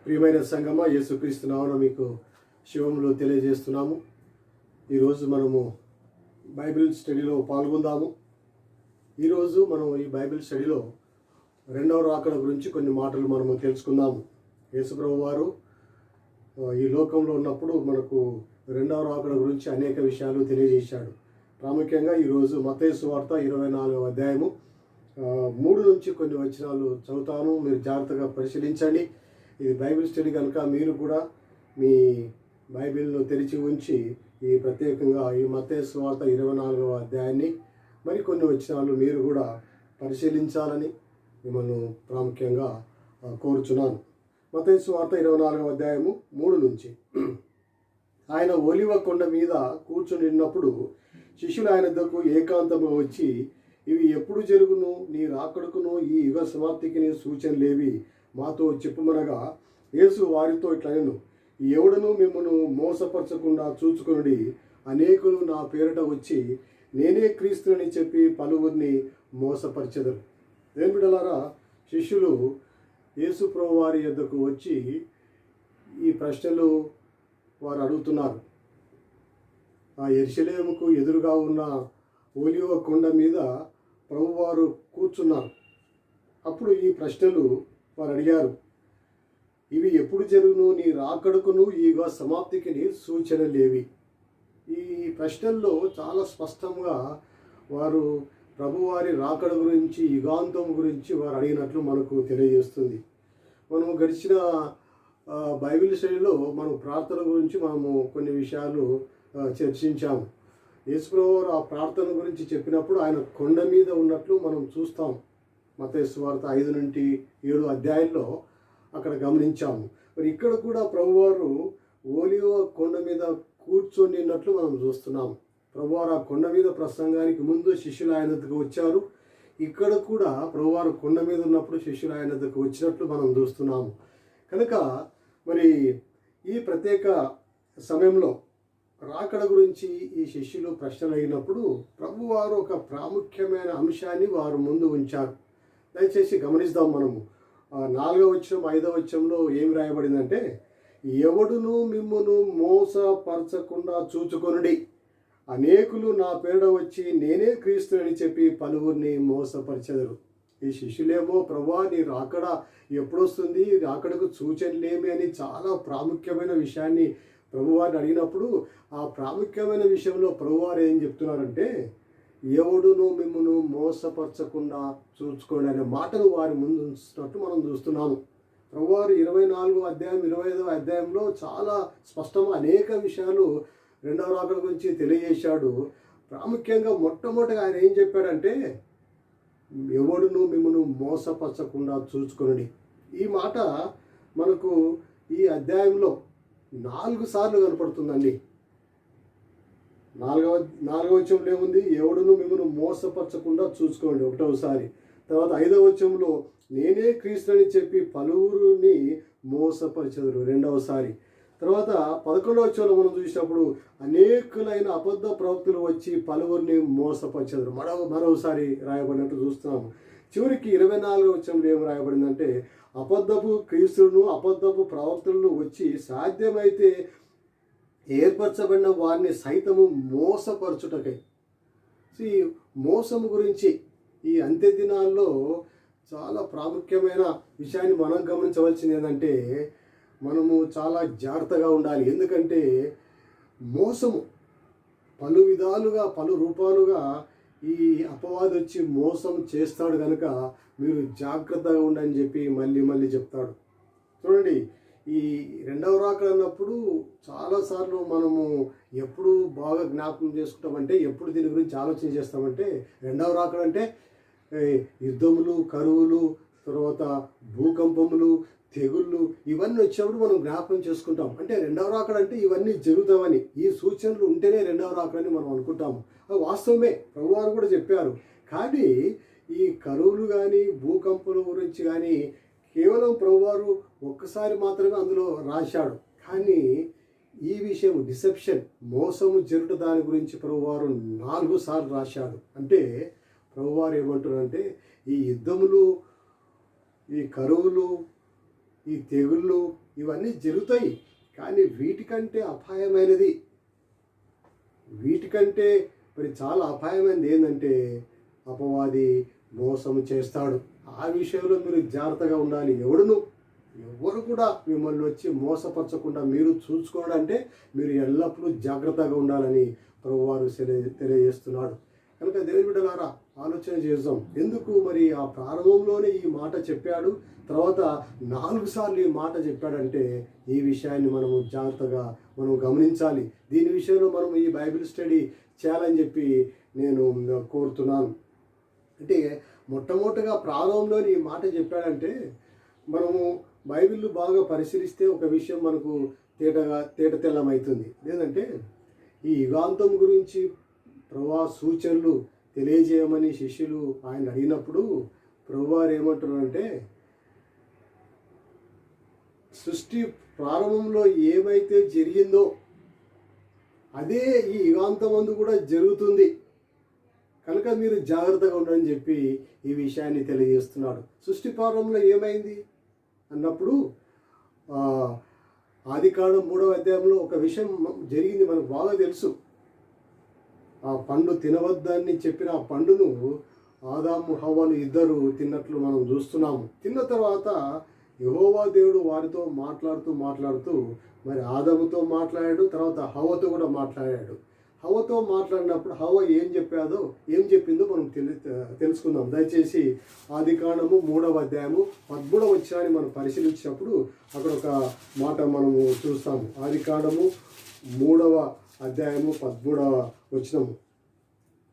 ప్రియమైన సంగమ, యేసుక్రీస్తు నామమున మీకు శుభములు తెలియజేస్తున్నాము. ఈరోజు మనము బైబిల్ స్టడీలో పాల్గొందాము. ఈరోజు మనం ఈ బైబిల్ స్టడీలో రెండవ రాకడ గురించి కొన్ని మాటలు మనము తెలుసుకుందాము. యేసుప్రభు వారు ఈ లోకంలో ఉన్నప్పుడు మనకు రెండవ రాకడ గురించి అనేక విషయాలు తెలియజేశాడు. ప్రాముఖ్యంగా ఈరోజు మత్తయి సువార్త 24వ అధ్యాయము 3 నుంచి కొన్ని వచనాలు చదువుతాను. మీరు జాగ్రత్తగా పరిశీలించండి. ఇది బైబిల్ స్టడీ కనుక మీరు కూడా మీ బైబిల్ను తెరిచి ఉంచి ఈ ప్రత్యేకంగా ఈ మత్తయి సువార్త 24వ అధ్యాయాన్ని మరికొన్ని వచనాలు మీరు కూడా పరిశీలించాలని మిమ్మల్ని ప్రాముఖ్యంగా కోరుచున్నాను. మత్తయి సువార్త 24వ అధ్యాయము 3 నుంచి. ఆయన ఒలివ కొండ మీద కూర్చునిన్నప్పుడు శిష్యులు ఆయన వద్దకు ఏకాంతము వచ్చి, ఇవి ఎప్పుడు జరుగును? నీ రాకడకును ఈ యుగ సమాప్తికి నీ సూచనలేవి మాతో చెప్పుమనగా, యేసు వారితో ఇట్లనెను, ఎవడును మిమ్మను మోసపరచకుండా చూచుకొనుడి. అనేకులు నా పేరిట వచ్చి నేనే క్రీస్తుని చెప్పి పలువురిని మోసపరచెదరు. దేని బిడ్డలారా, శిష్యులు యేసు ప్రభు వారి యొద్దకు వచ్చి ఈ ప్రశ్నలు వారు అడుగుతున్నారు. ఆ యెరూషలేముకు ఎదురుగా ఉన్న ఒలీవ కొండ మీద ప్రభువారు కూర్చున్నారు. అప్పుడు ఈ ప్రశ్నలు వారు అడిగారు, ఇవి ఎప్పుడు జరుగును? నీ రాకడకును ఈ యుగ సమాప్తికి నీ సూచనలేవి? ఈ ప్రశ్నల్లో చాలా స్పష్టంగా వారు ప్రభువారి రాకడ గురించి, యుగాంతం గురించి వారు అడిగినట్లు మనకు తెలియజేస్తుంది. మనము గడిచిన బైబిల్ స్టడీలో మనం ప్రార్థన గురించి మనము కొన్ని విషయాలు చర్చించాము. యేసుప్రభు ఆ ప్రార్థన గురించి చెప్పినప్పుడు ఆయన కొండ మీద ఉన్నట్లు మనం చూస్తాం. మత్తయి సువార్త 5 నుండి 7 అధ్యాయంలో అక్కడ గమనించాము. మరి ఇక్కడ కూడా ప్రభువారు ఒలీవ కొండ మీద కూర్చొనిన్నట్లు మనం చూస్తున్నాం. ప్రభువారు ఆ కొండ మీద ప్రసంగానికి ముందు శిష్యులు ఆయన వద్దకు వచ్చారు. ఇక్కడ కూడా ప్రభువారు కొండ మీద ఉన్నప్పుడు శిష్యులు ఆయన వద్దకు వచ్చినట్లు మనం చూస్తున్నాము. కనుక మరి ఈ ప్రత్యేక సమయంలో రాకడ గురించి ఈ శిష్యులు ప్రశ్నలు అయినప్పుడు ప్రభువారు ఒక ప్రాముఖ్యమైన అంశాన్ని వారు ముందు ఉంచారు. దయచేసి గమనిద్దాం. మనము 4వ వచనం 5వ వచనంలో ఏం రాయబడిందంటే, ఎవడును మిమ్మును మోసపరచకుండా చూచుకొనుడి. అనేకులు నా పేరిట వచ్చి నేనే క్రీస్తు అని చెప్పి పలువురిని మోసపరచెదరు. ఈ శిష్యులేమో, ప్రభువా నీ రాకడ ఎప్పుడొస్తుంది? రాకడకు సూచనలేమి అని చాలా ప్రాముఖ్యమైన విషయాన్ని ప్రభువారిని అడిగినప్పుడు, ఆ ప్రాముఖ్యమైన విషయంలో ప్రభువారు ఏం చెప్తున్నారంటే, ఎవడును మిమ్మను మోసపరచకుండా చూసుకోండి అనే మాటను వారి ముందు ఉంచినట్టు మనం చూస్తున్నాము. ప్రభువారు 24వ అధ్యాయం 25వ అధ్యాయంలో చాలా స్పష్టంగా అనేక విషయాలు రెండవ రాకడ గురించి తెలియజేశాడు. ప్రాముఖ్యంగా మొట్టమొదటిగా ఆయన ఏం చెప్పాడంటే, ఎవడును మిమ్మను మోసపరచకుండా చూసుకొనుడి. ఈ మాట మనకు ఈ అధ్యాయంలో 4 సార్లు కనపడుతుందండి. 4వ వచనంలో ఏముంది? ఎవడును మిమ్మల్ని మోసపరచకుండా చూసుకోండి, ఒకటోసారి. తర్వాత 5వ వచనంలో నేనే క్రీస్తుని చెప్పి పలువురిని మోసపరచెదరు, రెండవసారి. తర్వాత 11వ వచనంలో మనం చూసినప్పుడు అనేకులైన అబద్ధ ప్రవక్తలు వచ్చి పలువురిని మోసపరచెదరు, మరోసారి రాయబడినట్టు చూస్తున్నాము. చివరికి 24వ వచనంలో ఏం రాయబడిందంటే, అబద్ధపు క్రీస్తులను అబద్ధపు ప్రవక్తలను వచ్చి సాధ్యమైతే ఏర్పరచబడిన వారిని సైతము మోసపరచుటకై. ఈ మోసము గురించి ఈ అంత్య దినాల్లో చాలా ప్రాముఖ్యమైన విషయాన్ని మనం గమనించవలసింది ఏంటంటే, మనము చాలా జాగ్రత్తగా ఉండాలి. ఎందుకంటే మోసము పలు విధాలుగా, పలు రూపాలుగా ఈ అపవాది వచ్చి మోసం చేస్తాడు. కనుక మీరు జాగ్రత్తగా ఉండని చెప్పి మళ్ళీ మళ్ళీ చెప్తాడు. చూడండి, ఈ రెండవ రాకడ అన్నప్పుడు చాలాసార్లు మనము ఎప్పుడు బాగా జ్ఞాపకం చేసుకుంటామంటే, ఎప్పుడు దీని గురించి ఆలోచన చేస్తామంటే, రెండవ రాకడ అంటే యుద్ధములు, కరువులు, తర్వాత భూకంపములు, తెగుళ్ళు ఇవన్నీ వచ్చినప్పుడు మనం జ్ఞాపకం చేసుకుంటాం. అంటే రెండవ రాకడ అంటే ఇవన్నీ జరుగుతామని, ఈ సూచనలు ఉంటేనే రెండవ రాకడని మనం అనుకుంటాము. అది వాస్తవమే, ప్రభువారు కూడా చెప్పారు. కానీ ఈ కరువులు కానీ భూకంపాల గురించి కానీ కేవలం ప్రభువారు ఒక్కసారి మాత్రమే అందులో రాశాడు. కానీ ఈ విషయం డిసెప్షన్, మోసము జరుట, దాని గురించి ప్రభువారు 4 సార్లు రాశాడు. అంటే ప్రభువారు ఏమంటున్నారంటే, ఈ యుద్ధములు, ఈ కరువులు, ఈ తెగుళ్ళు ఇవన్నీ జరుగుతాయి. కానీ వీటికంటే అపాయమైనది, వీటికంటే మరి చాలా అపాయమైనది ఏంటంటే అపవాది మోసము చేస్తాడు. ఆ విషయంలో మీరు జాగ్రత్తగా ఉండాలి. ఎవరు కూడా మిమ్మల్ని వచ్చి మోసపరచకుండా మీరు చూసుకోవడం అంటే మీరు ఎల్లప్పుడూ జాగ్రత్తగా ఉండాలని ప్రభువారు తెలియజేస్తున్నాడు. కనుక దేవుని బిడ్డలారా ఆలోచన చేద్దాం. ఎందుకు మరి ఆ ప్రారంభంలోనే ఈ మాట చెప్పాడు, తర్వాత 4 సార్లు ఈ మాట చెప్పాడంటే ఈ విషయాన్ని మనము జాగ్రత్తగా మనం గమనించాలి. దీని విషయంలో మనం ఈ బైబిల్ స్టడీ చేయాలని చెప్పి నేను కోరుతున్నాను. అంటే మొట్టమొదటిగా ప్రారంభంలోని ఈ మాట చెప్పాడంటే మనము బైబిల్ బాగా పరిశీలిస్తే ఒక విషయం మనకు తేట తెల్లమవుతుంది. ఏంటంటే ఈ యుగాంతం గురించి సూచనలు తెలియజేయమని శిష్యులు ఆయన అడిగినప్పుడు ప్రభువారు ఏమంటున్నారంటే సృష్టి ప్రారంభంలో ఏమైతే జరిగిందో అదే ఈ యుగాంతమందు కూడా జరుగుతుంది, కనుక మీరు జాగ్రత్తగా ఉండని చెప్పి ఈ విషయాన్ని తెలియజేస్తున్నాడు. సృష్టి ప్రారంభంలో ఏమైంది అన్నప్పుడు ఆదికాండం 3వ అధ్యాయంలో ఒక విషయం జరిగింది, మనకు బాగా తెలుసు. ఆ పండు తినవద్దని చెప్పిన ఆ పండును ఆదాము హవ్వలు ఇద్దరు తిన్నట్లు మనం చూస్తున్నాము. తిన్న తర్వాత యెహోవా దేవుడు వారితో మాట్లాడుతూ మరి ఆదాముతో మాట్లాడాడు, తర్వాత హవ్వతో కూడా మాట్లాడాడు. హవ్వతో మాట్లాడినప్పుడు హవ్వ ఏం చెప్పిందో మనం తెలుసుకుందాం. దయచేసి ఆదికాండము 3వ అధ్యాయము 13వ వచనాన్ని మనం పరిశీలించినప్పుడు అక్కడ ఒక మాట మనము చూస్తాము. ఆదికాండము 3వ అధ్యాయము 13వ వచనము.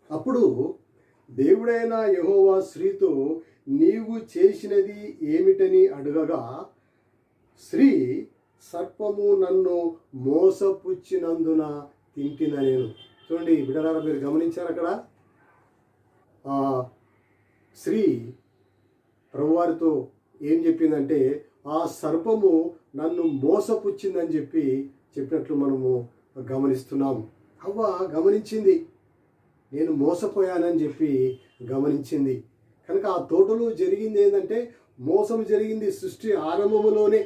అప్పుడు దేవుడైన యెహోవా స్త్రీతో నీవు చేసినది ఏమిటని అడగగా స్త్రీ సర్పము నన్ను మోసపుచ్చినందున తింటిన నేను. చూడండి బిడ్డలారా, మీరు గమనించారు అక్కడ స్త్రీ ప్రభువారితో ఏం చెప్పిందంటే ఆ సర్పము నన్ను మోసపుచ్చిందని చెప్పినట్లు మనము గమనిస్తున్నాము. అవ్వ గమనించింది, నేను మోసపోయానని చెప్పి గమనించింది. కనుక ఆ తోటలో జరిగింది ఏంటంటే మోసం జరిగింది. సృష్టి ఆరంభములోనే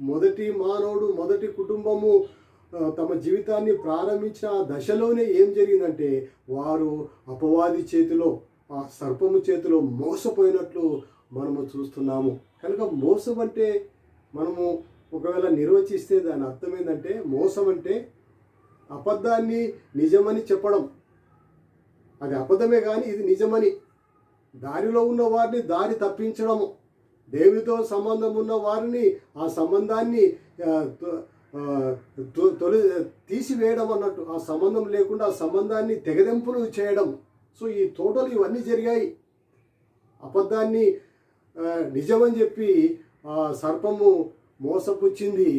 మొదటి మానవుడు, మొదటి కుటుంబము తమ జీవితాన్ని ప్రారంభించిన ఆ దశలోనే ఏం జరిగిందంటే వారు అపవాది చేతిలో, ఆ సర్పము చేతిలో మోసపోయినట్లు మనము చూస్తున్నాము. కనుక మోసం అంటే మనము ఒకవేళ నిర్వచిస్తే దాని అర్థం ఏంటంటే మోసం అంటే అబద్ధాన్ని నిజమని చెప్పడం. అది అబద్ధమే కానీ ఇది నిజమని, దారిలో ఉన్న వారిని దారి తప్పించడము, దేవునితో సంబంధం ఉన్న వారిని ఆ సంబంధాన్ని తీసివేయడం అన్నట్టు, ఆ సంబంధం లేకుండా ఆ సంబంధాన్ని తెగదెంపులు చేయడం. సో ఈ తోటలు ఇవన్నీ జరిగాయి. అబద్ధాన్ని నిజమని చెప్పి సర్పము మోసపుచ్చింది,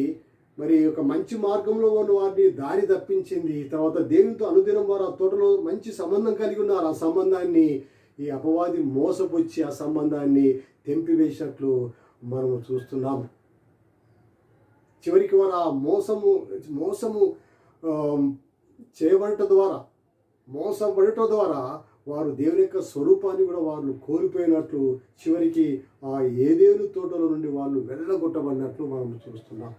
మరి ఒక మంచి మార్గంలో ఉన్న వారిని దారి తప్పించింది. తర్వాత దేవునితో అనుదినం వారు ఆ తోటలో మంచి సంబంధం కలిగి ఉన్నారు. ఆ సంబంధాన్ని ఈ అపవాది మోసపుచ్చి ఆ సంబంధాన్ని తెంపివేసినట్లు మనము చూస్తున్నాం. చివరికి వారు ఆ మోసము మోసపడటం ద్వారా వారు దేవుని యొక్క స్వరూపాన్ని కూడా వాళ్ళు కోల్పోయినట్లు, చివరికి ఆ ఏదేను తోటల నుండి వాళ్ళు వెళ్ళగొట్టబడినట్లు మనం చూస్తున్నాం.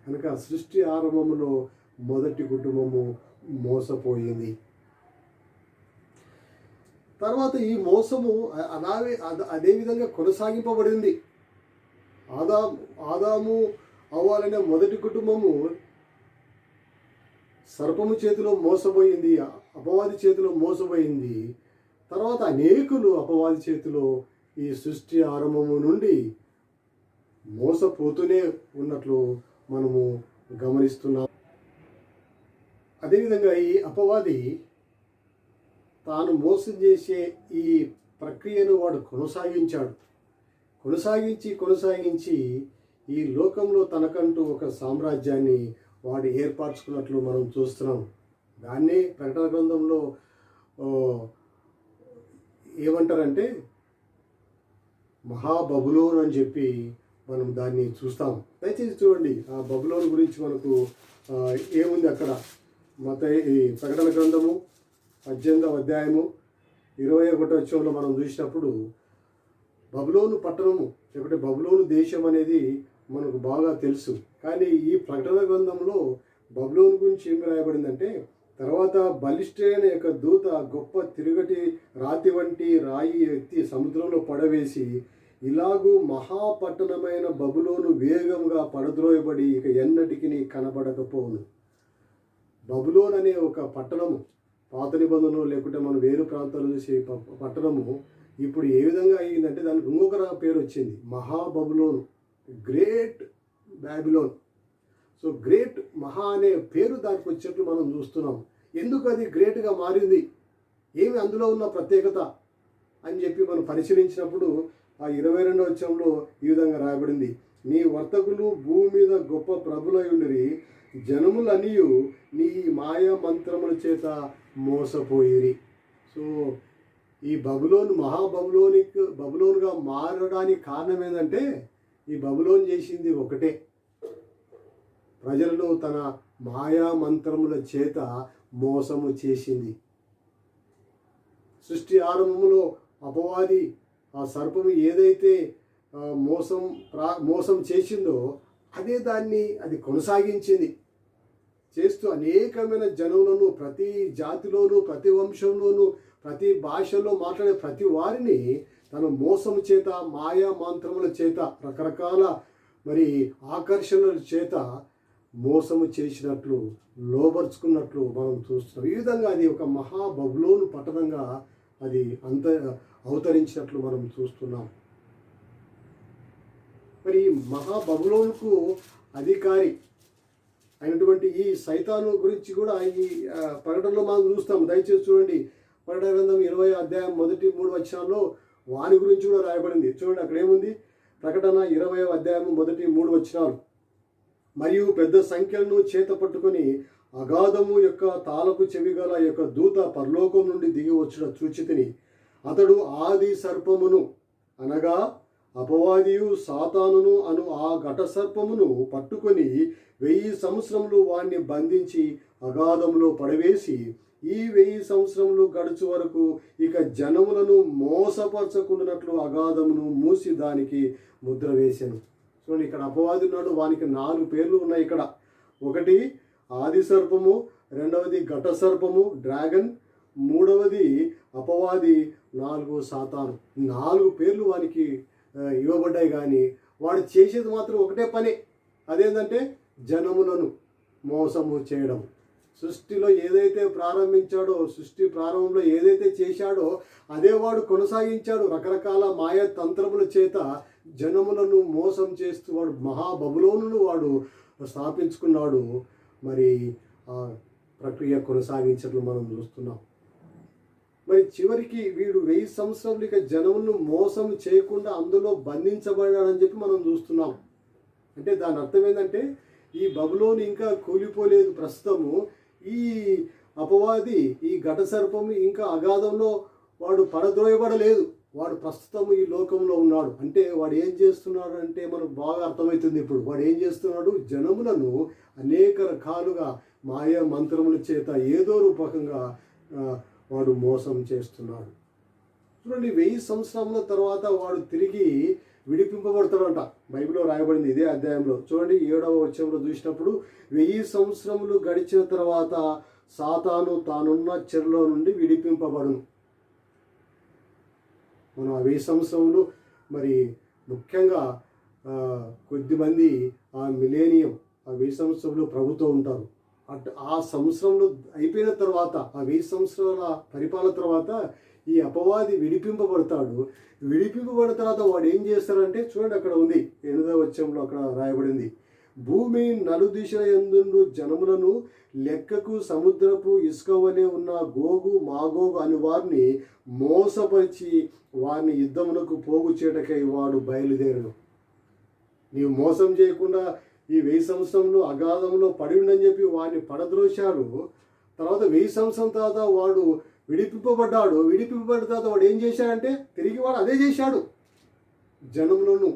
కనుక సృష్టి ఆరంభంలో మొదటి కుటుంబము మోసపోయింది. తర్వాత ఈ మోసము అదే విధంగా కొనసాగింపబడింది. ఆదాము అవ్వాలనే మొదటి కుటుంబము సర్పము చేతిలో మోసపోయింది, అపవాది చేతిలో మోసపోయింది. తర్వాత అనేకులు అపవాది చేతిలో ఈ సృష్టి ఆరంభము నుండి మోసపోతూనే ఉన్నట్లు మనము గమనిస్తున్నాం. అదేవిధంగా ఈ అపవాది తాను మోసం చేసే ఈ ప్రక్రియను వాడు కొనసాగించి ఈ లోకంలో తనకంటూ ఒక సామ్రాజ్యాన్ని వాడు ఏర్పరచుకున్నట్లు మనం చూస్తున్నాం. దాన్నే ప్రకటన గ్రంథంలో ఏమంటారంటే మహాబబులోన్ అని చెప్పి మనం దాన్ని చూస్తాం. దయచేసి చూడండి ఆ బబులోన్ గురించి మనకు ఏముంది అక్కడ. ఈ ప్రకటన గ్రంథము 18వ అధ్యాయము 21వ వచనంలో మనం చూసినప్పుడు బబులోను పట్టణము లేకపోతే బబులోను దేశం అనేది మనకు బాగా తెలుసు. కానీ ఈ ప్రకటన గ్రంథంలో బబులోను గురించి ఏమి రాయబడిందంటే, తర్వాత బలిష్ఠైన యొక్క దూత గొప్ప తిరుగటి రాతి వంటి రాయి ఎత్తి సముద్రంలో పడవేసి, ఇలాగూ మహాపట్టణమైన బబులోను వేగంగా పడద్రోయబడి ఇక ఎన్నటికి కనబడకపోవును. బబులోన్ అనే ఒక పట్టణము, పాత నిబంధనలు లేకుంటే మనం వేరు ప్రాంతాలు చూసే పట్టణము ఇప్పుడు ఏ విధంగా అయ్యిందంటే దానికి ఇంకొక పేరు వచ్చింది, మహాబబులోను, గ్రేట్ బ్యాబిలోన్. సో గ్రేట్ మహా అనే పేరు దానికి వచ్చేట్లు మనం చూస్తున్నాం. ఎందుకు అది గ్రేట్గా మారింది, ఏమి అందులో ఉన్న ప్రత్యేకత అని చెప్పి మనం పరిశీలించినప్పుడు ఆ 22వ వచనంలో ఈ విధంగా రాయబడింది, నీ వర్తకులు భూమి మీద గొప్ప ప్రభులై ఉండిరి, జనములనియు నీ మాయా మంత్రముల చేత మోసపోయిరి. సో ఈ బబులోనుగా మారడానికి కారణం ఏంటంటే, ఈ బబులోన్ చేసింది ఒకటే, ప్రజలను తన మాయా మంత్రముల చేత మోసము చేసింది. సృష్టి ఆరంభంలో అపవాది ఆ సర్పము ఏదైతే మోసం చేసిందో అదే దాన్ని అది కొనసాగించింది. చేస్తూ అనేకమైన జనములను ప్రతి జాతిలోనూ, ప్రతి వంశంలోనూ, ప్రతి భాషలో మాట్లాడే ప్రతి వారిని తన మోసము చేత, మాయా మంత్రముల చేత, రకరకాల మరి ఆకర్షణల చేత మోసము చేసినట్లు, లోబర్చుకున్నట్లు మనం చూస్తున్నాం. ఈ విధంగా అది ఒక మహాబబులోను పట్టణంగా అది అవతరించినట్లు మనం చూస్తున్నాం. మరి ఈ మహాబబులోనుకు అధికారి అయినటువంటి ఈ సైతాను గురించి కూడా ఈ ప్రకటనలో మనం చూస్తాం. దయచేసి చూడండి, ప్రకటన గ్రంథం 20వ అధ్యాయం 1-3 వచనాల్లో వాని గురించి కూడా రాయబడింది. చూడండి అక్కడ ఏముంది, ప్రకటన 20వ అధ్యాయం 1-3 వచనాలు, మరియు పెద్ద సంఖ్యలను చేత పట్టుకొని అగాధము యొక్క తాళపు చెవిగల యొక్క దూత పరలోకం నుండి దిగి వచ్చిన చూచితిని. అతడు ఆది సర్పమును అనగా అపవాదియు సాతానును అను ఆ ఘట సర్పమును పట్టుకొని 1000 సంవత్సరములు వాణ్ణి బంధించి అగాధములో పడవేసి, ఈ 1000 సంవత్సరములు గడుచు వరకు ఇక జనములను మోసపరచకుండానట్లు అగాధమును మూసి దానికి ముద్ర వేశాను. చూడండి, ఇక్కడ అపవాది ఉన్నాడు, వానికి 4 పేర్లు ఉన్నాయి. ఇక్కడ ఒకటి ఆది సర్పము, రెండవది ఘట సర్పము డ్రాగన్, మూడవది అపవాది, 4 సాతాను. 4 పేర్లు వానికి ఇవ్వబడ్డాయి. కానీ వాడు చేసేది మాత్రం ఒకటే పని, అదేంటంటే జనములను మోసము చేయడం. సృష్టిలో ఏదైతే ప్రారంభించాడో, సృష్టి ప్రారంభంలో ఏదైతే చేశాడో అదే వాడు కొనసాగించాడు. రకరకాల మాయా తంత్రముల చేత జనములను మోసం చేస్తూ వాడు మహాబబులోనును వాడు స్థాపించుకున్నాడు. మరి ఆ ప్రక్రియ కొనసాగించట్లు మనం చూస్తున్నాం. మరి చివరికి వీడు 1000 సంవత్సరాలు ఇక జనములను మోసం చేయకుండా అందులో బంధించబడాడని చెప్పి మనం చూస్తున్నాం. అంటే దాని అర్థం ఏంటంటే, ఈ బబులోను ఇంకా కూలిపోలేదు. ప్రస్తుతము ఈ అపవాది, ఈ ఘట సర్పము ఇంకా అగాధంలో వాడు పడద్రోయబడలేదు. వాడు ప్రస్తుతం ఈ లోకంలో ఉన్నాడు. అంటే వాడు ఏం చేస్తున్నాడు అంటే మనకు బాగా అర్థమవుతుంది. ఇప్పుడు వాడు ఏం చేస్తున్నాడు, జనములను అనేక రకాలుగా మాయా మంత్రముల చేత ఏదో రూపకంగా వాడు మోసం చేస్తున్నాడు. చూడండి, 1000 సంవత్సరముల తర్వాత వాడు తిరిగి విడిపింపబడతాడంట. బైబిల్లో రాయబడింది ఇదే అధ్యాయంలో. చూడండి, 7వ వచనంలో చూసినప్పుడు 1000 సంవత్సరములు గడిచిన తర్వాత సాతాను తానున్న చెరలో నుండి విడిపింపబడును. మనం ఆ 1000 సంవత్సరములు మరి ముఖ్యంగా కొద్దిమంది ఆ మిలేనియం, ఆ 1000 సంవత్సరంలో ప్రభుతో ఉంటారు. ఆ సంవత్సరంలో అయిపోయిన తర్వాత, ఆ 1000 సంవత్సరాల పరిపాలన తర్వాత ఈ అపవాది విడిపింపబడతాడు. విడిపింపబడిన తర్వాత వాడు ఏం చేస్తారంటే, చూడండి అక్కడ ఉంది 8వ వచనంలో అక్కడ రాయబడింది, భూమి నలుదిశల యందుండు జనములను లెక్కకు సముద్రపు ఇసుక వలె ఉన్న గోగు మాగోగు అని వారిని మోసపరిచి వారిని యుద్ధమునకు పోగు చేయటకై వాడు బయలుదేరను. నీవు మోసం చేయకుండా ఈ 1000 సంవత్సరంలో అగాధంలో పడి ఉండని చెప్పి వాడిని పడద్రోశాడు. తర్వాత 1000 సంవత్సరం తర్వాత వాడు విడిపింపబడ్డాడు. విడిపింపబడిన తర్వాత వాడు ఏం చేశాడంటే తిరిగి వాడు అదే చేశాడు. జనములను,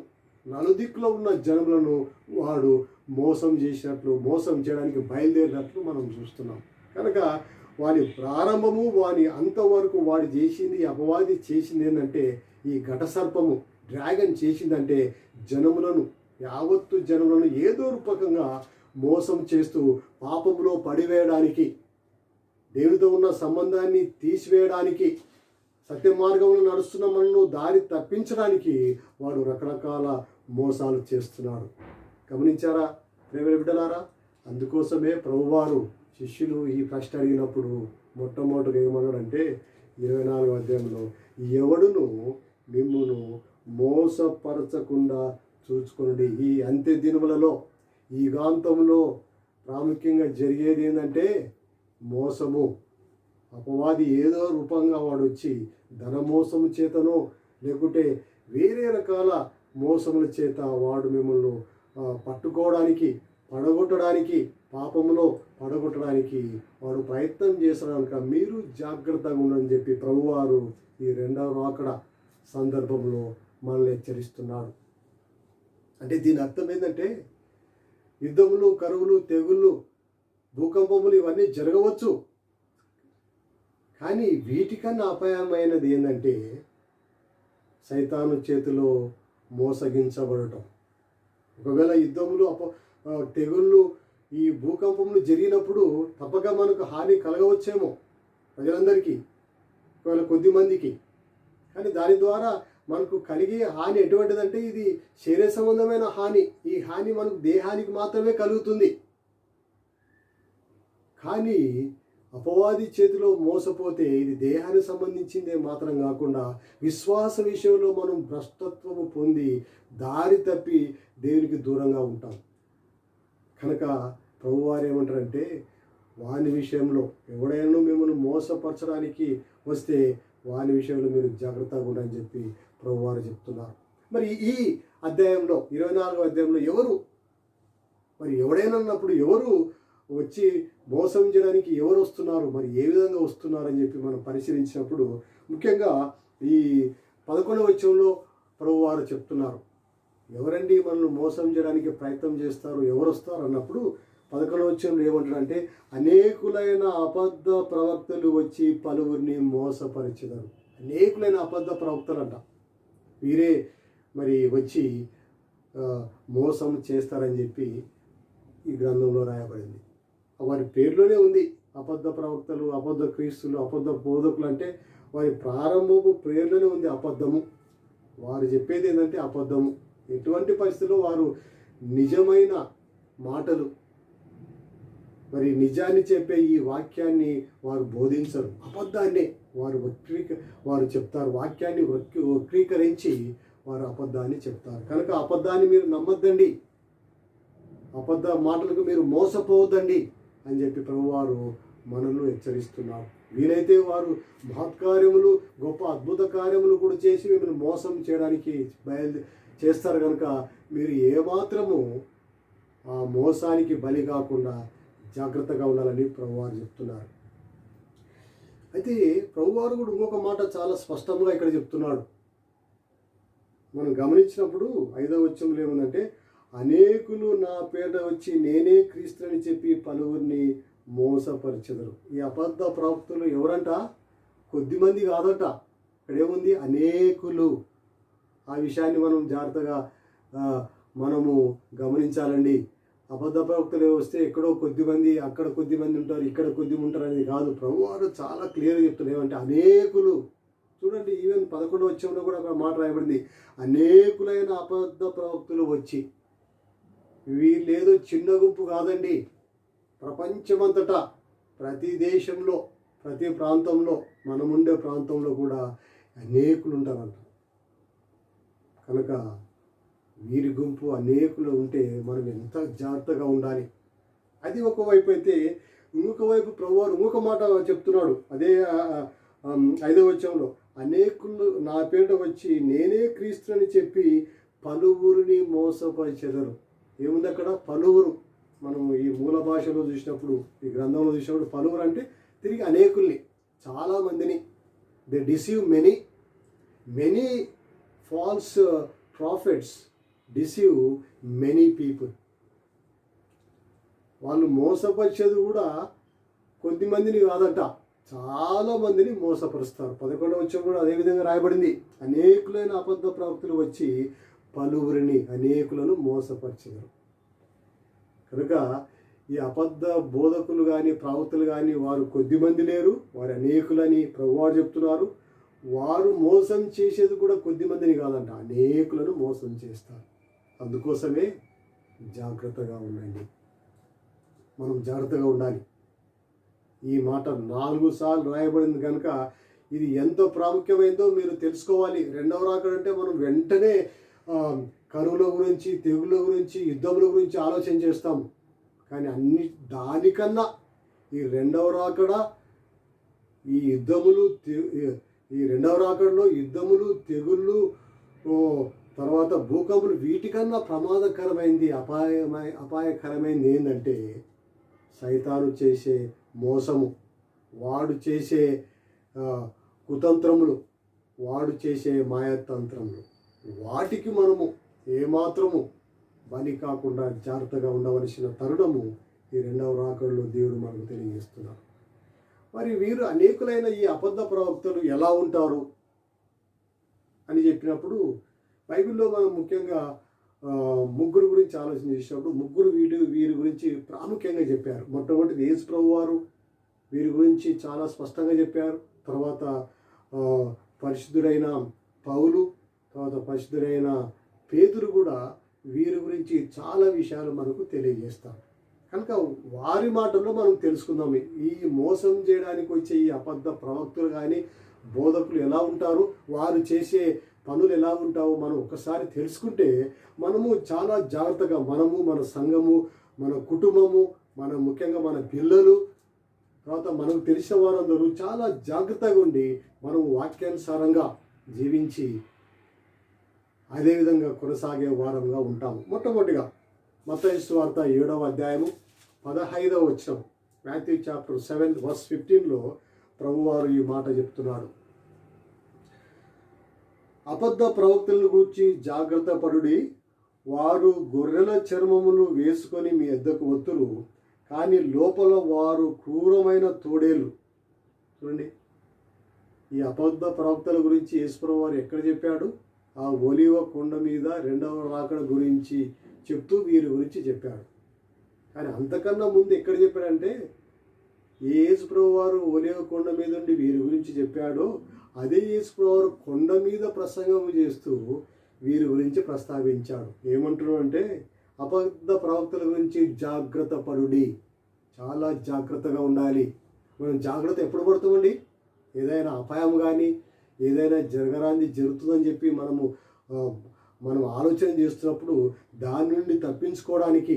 నలుదిక్కులో ఉన్న జనములను వాడు మోసం చేసినట్లు, మోసం చేయడానికి బయలుదేరినట్లు మనం చూస్తున్నాం. కనుక వాని ప్రారంభము, వాని అంతవరకు వాడు చేసింది, అపవాది చేసింది ఏంటంటే, ఈ ఘట సర్పము డ్రాగన్ చేసిందంటే జనములను యావత్తు జనులను ఏదో రూపకంగా మోసం చేస్తూ పాపంలో పడివేయడానికి, దేవునితో ఉన్న సంబంధాన్ని తీసివేయడానికి, సత్య మార్గంలో నడుస్తున్న మనను దారి తప్పించడానికి వాడు రకరకాల మోసాలు చేస్తున్నాడు. గమనించారా ప్రేమ బిడ్డలారా? అందుకోసమే ప్రభువారు శిష్యులు ఈ ప్రశ్న అడిగినప్పుడు మొట్టమొదటిగా ఏమన్నాడంటే 24వ అధ్యాయంలో, ఎవడును మిమ్మును మోసపరచకుండా చూసుకొనుడి. ఈ అంత్య దినములలో, ఈ యుగాంతంలో ప్రాముఖ్యంగా జరిగేది ఏంటంటే మోసము. అపవాది ఏదో రూపంగా వాడు వచ్చి ధన మోసము చేతనో లేకుంటే వేరే రకాల మోసముల చేత వాడు మిమ్మల్ని పట్టుకోవడానికి, పడగొట్టడానికి, పాపంలో పడగొట్టడానికి వాడు ప్రయత్నం చేస్తాడు. కనుక మీరు జాగ్రత్తగా ఉండని చెప్పి ప్రభువారు ఈ రెండవ రాకడ సందర్భంలో మనల్ని హెచ్చరిస్తున్నాడు. అంటే దీని అర్థం ఏంటంటే యుద్ధములు, కరువులు, తెగుళ్ళు, భూకంపములు ఇవన్నీ జరగవచ్చు. కానీ వీటికన్నా అపాయమైనది ఏంటంటే సైతాను చేతిలో మోసగించబడటం. ఒకవేళ యుద్ధములు, తెగుళ్ళు, ఈ భూకంపములు జరిగినప్పుడు తప్పక మనకు హాని కలగవచ్చేమో ప్రజలందరికీ, ఒకవేళ కొద్ది మందికి. కానీ దాని ద్వారా మనకు కలిగే హాని ఎటువంటిదంటే ఇది శరీర సంబంధమైన హాని. ఈ హాని మనకు దేహానికి మాత్రమే కలుగుతుంది. కానీ అపవాది చేతిలో మోసపోతే ఇది దేహానికి సంబంధించిందే మాత్రం కాకుండా విశ్వాస విషయంలో మనం భ్రష్టత్వము పొంది దారి తప్పి దేవునికి దూరంగా ఉంటాం. కనుక ప్రభువారు ఏమంటారంటే వాని విషయంలో ఎవడైనా మిమ్మల్ని మోసపరచడానికి వస్తే వాని విషయంలో మీరు జాగ్రత్తగా ఉండని చెప్పి ప్రభువారు చెప్తున్నారు. మరి ఈ అధ్యాయంలో 24వ అధ్యాయంలో ఎవడైనా అన్నప్పుడు ఎవరు వచ్చి మోసం చేయడానికి ఎవరు వస్తున్నారు, మరి ఏ విధంగా వస్తున్నారు అని చెప్పి మనం పరిశీలించినప్పుడు ముఖ్యంగా ఈ 11వ వచనంలో ప్రభువారు చెప్తున్నారు, ఎవరండి మనల్ని మోసం చేయడానికి ప్రయత్నం చేస్తారు, ఎవరు వస్తారు అన్నప్పుడు 11వ వచనంలో ఏమంటారంటే అనేకులైన అబద్ధ ప్రవక్తలు వచ్చి పలువురిని మోసపరిచెదరు. అనేకులైన అబద్ధ ప్రవక్తలు అంట, వీరే మరి వచ్చి మోసం చేస్తారని చెప్పి ఈ గ్రంథంలో రాయబడింది. వారి పేర్లోనే ఉంది అబద్ధ ప్రవక్తలు, అబద్ధ క్రీస్తులు, అబద్ధ బోధకులు. అంటే వారి ప్రారంభపు పేర్లోనే ఉంది అబద్ధము. వారు చెప్పేది ఏంటంటే అబద్ధము. ఎటువంటి పరిస్థితుల్లో వారు నిజమైన మాటలు, మరి నిజాన్ని చెప్పే ఈ వాక్యాన్ని వారు బోధించరు, అబద్ధాన్నే వారు చెప్తారు. వాక్యాన్ని వక్రీకరించి వారు అబద్ధాన్ని చెప్తారు. కనుక అబద్ధాన్ని మీరు నమ్మొద్దండి, అబద్ధ మాటలకు మీరు మోసపోవద్దండి అని చెప్పి ప్రభువారు మనల్ని హెచ్చరిస్తున్నారు. వీలైతే వారు మహత్కార్యములు, గొప్ప అద్భుత కార్యములు కూడా చేసి మిమ్మల్ని మోసం చేయడానికి చేస్తారు. కనుక మీరు ఏమాత్రము ఆ మోసానికి బలి కాకుండా జాగ్రత్తగా ఉండాలని ప్రభువారు చెప్తున్నారు. అయితే ప్రభువారు కూడా ఇంకొక మాట చాలా స్పష్టంగా ఇక్కడ చెప్తున్నాడు. మనం గమనించినప్పుడు 5వ వచనంలో ఏముందంటే అనేకులు నా పేట వచ్చి నేనే క్రీస్తుని చెప్పి పలువురిని మోసపరిచెదరు. ఈ అబద్ధ ప్రవక్తలు ఎవరంట? కొద్దిమంది కాదట. ఇక్కడ ఏముంది? అనేకులు. ఆ విషయాన్ని మనం జాగ్రత్తగా మనము గమనించాలండి. అబద్ధ ప్రవక్తలు వస్తే ఎక్కడో కొద్దిమంది, అక్కడ కొద్దిమంది ఉంటారు, ఇక్కడ కొద్ది ఉంటారు అనేది కాదు. ప్రభువారు చాలా క్లియర్గా చెప్తున్నారు. ఏమంటే అనేకులు. చూడండి, ఈవెన్ 11వ వచనంలో కూడా ఒక మాట రాయబడింది, అనేకులైన అబద్ధ ప్రవక్తలు వచ్చి. వీళ్ళేదో చిన్న గుంపు కాదండి, ప్రపంచమంతటా ప్రతి దేశంలో, ప్రతి ప్రాంతంలో, మనముండే ప్రాంతంలో కూడా అనేకులు ఉంటారంట. కనుక వీరి గుంపు అనేకులు ఉంటే మనం ఎంత జాగ్రత్తగా ఉండాలి. అది ఒకవైపు అయితే, ఇంకొక వైపు ప్రభువారు ఇంకొక మాట చెప్తున్నాడు. అదే 5వ వచనంలో అనేకులు నా పేట వచ్చి నేనే క్రీస్తుని చెప్పి పలువురిని మోసపరిచెదరు. ఏముంది అక్కడ? పలువురు. మనం ఈ మూల భాషలో చూసినప్పుడు, ఈ గ్రంథంలో చూసినప్పుడు పలువురు అంటే తిరిగి అనేకుల్ని, చాలామందిని. They deceive many falls profits deceive many people. వాళ్ళు మోసపరిచేది కూడా కొద్ది మందిని కాదంట, చాలా మందిని మోసపరుస్తారు. 11వ వచనం కూడా అదేవిధంగా రాయబడింది, అనేకులైన అబద్ధ ప్రవక్తలు వచ్చి పలువురిని అనేకులను మోసపరిచెదరు. కనుక ఈ అబద్ధ బోధకులు కానీ ప్రవక్తలు కానీ వారు కొద్దిమంది లేరు, వారు అనేకులని ప్రభువారు చెప్తున్నారు. వారు మోసం చేసేది కూడా కొద్దిమందిని కాదంట, అనేకులను మోసం చేస్తారు. అందుకోసమే జాగ్రత్తగా ఉండండి. మనం జాగ్రత్తగా ఉండాలి. ఈ మాట 4 సార్లు రాయబడింది కనుక ఇది ఎంతో ప్రాముఖ్యమైందో మీరు తెలుసుకోవాలి. రెండవ రాకడ అంటే మనం వెంటనే కరువుల గురించి, తెగుళ్ళ గురించి, యుద్ధముల గురించి ఆలోచన చేస్తాము. కానీ దానికన్నా ఈ రెండవ రాకడ, ఈ యుద్ధములు, ఈ రెండవ రాకడలో యుద్ధములు, తెగుళ్ళు, తర్వాత భూకంపులు, వీటికన్నా ప్రమాదకరమైంది, అపాయకరమైంది ఏంటంటే సైతాను చేసే మోసము, వాడు చేసే కుతంత్రములు, వాడు చేసే మాయతంత్రములు. వాటికి మనము ఏమాత్రము బలి కాకుండా జాగ్రత్తగా ఉండవలసిన తరుణము ఈ రెండవ రాకడలో దేవుడు మనకు తెలియజేస్తున్నారు. మరి వీరు అనేకులైన ఈ అబద్ధ ప్రవక్తలు ఎలా ఉంటారు అని చెప్పినప్పుడు బైబిల్లో మనం ముఖ్యంగా ముగ్గురు గురించి ఆలోచన చేసినప్పుడు ముగ్గురు వీరి గురించి ప్రాముఖ్యంగా చెప్పారు. మొట్టమొదటిది యేసు ప్రభువారు వీరి గురించి చాలా స్పష్టంగా చెప్పారు. తర్వాత పరిశుద్ధుడైన పౌలు, తర్వాత పరిశుద్ధుడైన పేతురు కూడా వీరి గురించి చాలా విషయాలు మనకు తెలియజేస్తారు. కనుక వారి మాటల్లో మనం తెలుసుకుందాం. ఈ మోసం చేయడానికి వచ్చే ఈ అబద్ధ ప్రవక్తలు కానీ బోధకులు ఎలా ఉంటారు, వారు చేసే పనులు ఎలా ఉంటావో మనం ఒకసారి తెలుసుకుంటే మనము చాలా జాగ్రత్తగా, మనము, మన సంఘము, మన కుటుంబము, ముఖ్యంగా మన పిల్లలు, తర్వాత మనకు తెలిసిన వారందరూ చాలా జాగ్రత్తగా ఉండి మనం వాక్యానుసారంగా జీవించి అదేవిధంగా కొనసాగే వారంగా ఉంటాము. మొట్టమొదటిగా మత్తయి సువార్త 7వ అధ్యాయము 15వ వచనం, మాథ్యూ చాప్టర్ 7 verse 15లో ప్రభువారు ఈ మాట చెప్తున్నాడు. అబద్ధ ప్రవక్తలను గూర్చి జాగ్రత్త పడుడి, వారు గొర్రెల చర్మములు వేసుకొని మీ యొద్దకు వత్తురు, కానీ లోపల వారు క్రూరమైన తోడేలు. చూడండి, ఈ అబద్ధ ప్రవక్తల గురించి యేసుప్రభువు వారు ఎక్కడ చెప్పాడు? ఆ ఒలీవ కొండ మీద రెండవ రాకడ గురించి చెప్తూ వీరి గురించి చెప్పాడు. కానీ అంతకన్నా ముందు ఎక్కడ చెప్పాడంటే యేసుప్రభువు వారు ఒలీవ కొండ మీద ఉండి వీరి గురించి చెప్పాడో అదే యేసుప్రభువు వారు కొండ మీద ప్రసంగం చేస్తూ వీరి గురించి ప్రస్తావించాడు. ఏమంటున్నాడు అంటే అబద్ధ ప్రవక్తల గురించి జాగ్రత్త పడుడి, చాలా జాగ్రత్తగా ఉండాలి. మనం జాగ్రత్త ఎప్పుడు పడుతామండి? ఏదైనా అపాయం కానీ ఏదైనా జరగరాంది జరుగుతుందని చెప్పి మనం ఆలోచన చేస్తున్నప్పుడు దాని నుండి తప్పించుకోవడానికి,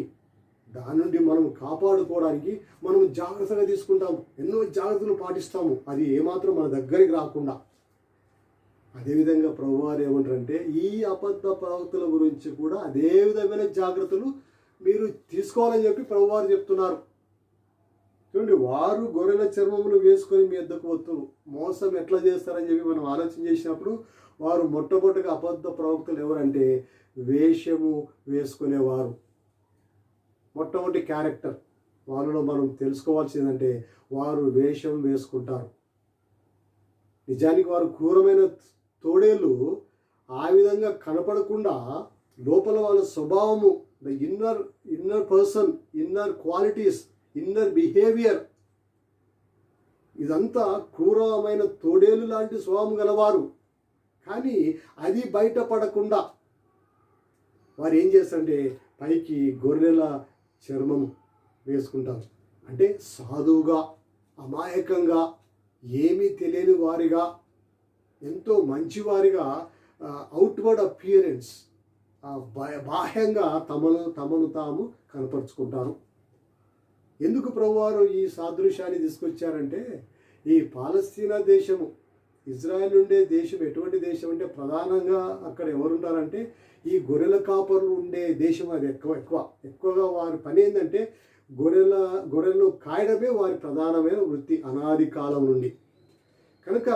దాని నుండి మనం కాపాడుకోవడానికి మనం జాగ్రత్తగా తీసుకుంటాము, ఎన్నో జాగ్రత్తలు పాటిస్తాము, అది ఏమాత్రం మన దగ్గరికి రాకుండా. అదేవిధంగా ప్రభువారు ఏమంటారంటే ఈ అబద్ధ ప్రవక్తల గురించి కూడా అదే విధమైన జాగ్రత్తలు మీరు తీసుకోవాలని చెప్పి ప్రభువారు చెప్తున్నారు. చూడండి, వారు గొర్రెల చర్మములు వేసుకొని మీ యొద్దకు వత్తురు. మోసం ఎట్లా చేస్తారని చెప్పి మనం ఆలోచన చేసినప్పుడు వారు మొట్టమొదటిగా అబద్ధ ప్రవక్తలు ఎవరంటే వేషము వేసుకునేవారు. మొట్టమొదటి క్యారెక్టర్ వాళ్ళలో మనం తెలుసుకోవాల్సిందంటే వారు వేషం వేసుకుంటారు. నిజానికి వారు క్రూరమైన తోడేళ్ళు. ఆ విధంగా కనపడకుండా లోపల వాళ్ళ స్వభావము, the inner person, inner qualities, inner behaviour, ఇదంతా క్రూరమైన తోడేలు లాంటి స్వభావం గలవారు. కానీ అది బయటపడకుండా వారు ఏం చేస్తారంటే పైకి గొర్రెల చర్మం వేసుకుంటారు. అంటే సాధువుగా, అమాయకంగా, ఏమీ తెలియని వారిగా, ఎంతో మంచివారిగా, అవుట్వర్డ్ అపియరెన్స్, బాహ్యంగా తమను తాము కనపరుచుకుంటారు. ఎందుకు ప్రభువారు ఈ సాదృశ్యాన్ని తీసుకొచ్చారంటే ఈ పాలస్తీనా దేశము, ఇజ్రాయెల్ ఉండే దేశం ఎటువంటి దేశం అంటే ప్రధానంగా అక్కడ ఎవరుంటారంటే ఈ గొర్రెల కాపరులు ఉండే దేశం. అది ఎక్కువగా వారి పని ఏంటంటే గొర్రెలను కాయడమే వారి ప్రధానమైన వృత్తి అనాది కాలం నుండి. కనుక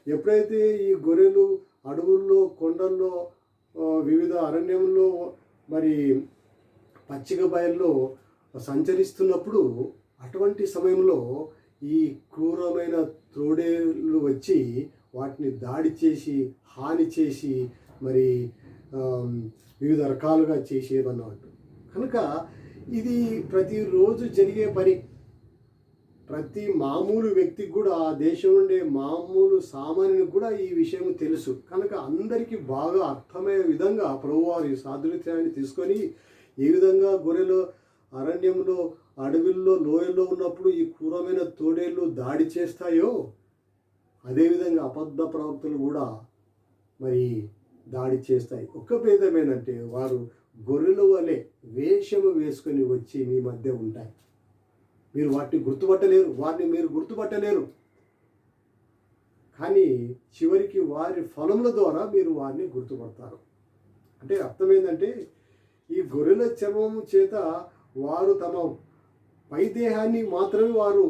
ఎప్పుడైతే ఈ గొర్రెలు అడవుల్లో, కొండల్లో, వివిధ అరణ్యంలో, మరి పచ్చిక బయల్లో సంచరిస్తున్నప్పుడు అటువంటి సమయంలో ఈ క్రూరమైన తోడేళ్ళు వచ్చి వాటిని దాడి చేసి, హాని చేసి, మరి వివిధ రకాలుగా చేసేదన్నమాట. కనుక ఇది ప్రతిరోజు జరిగే పని. ప్రతి మామూలు వ్యక్తికి కూడా, ఆ దేశం ఉండే మామూలు సామాన్యునికి కూడా ఈ విషయం తెలుసు. కనుక అందరికీ బాగా అర్థమయ్యే విధంగా ప్రభువారు ఈ సాదృశ్యాన్ని తీసుకొని, ఏ విధంగా గొర్రెలు అరణ్యంలో, అడవిల్లో, లోయల్లో ఉన్నప్పుడు ఈ క్రూరమైన తోడేళ్ళు దాడి చేస్తాయో, అదేవిధంగా అబద్ధ ప్రవక్తలు కూడా మరి దాడి చేస్తాయి. ఒక్క భేదం ఏంటంటే, వారు గొర్రెల వలె వేషము వేసుకొని వచ్చి మీ మధ్య ఉంటాయి. మీరు వాటిని గుర్తుపట్టలేరు, వారిని మీరు గుర్తుపట్టలేరు. కానీ చివరికి వారి ఫలముల ద్వారా మీరు వారిని గుర్తుపడతారు. అంటే అర్థం ఏంటంటే, ఈ గొర్రెల చర్మం చేత వారు తమ పై దేహాన్ని మాత్రమే వారు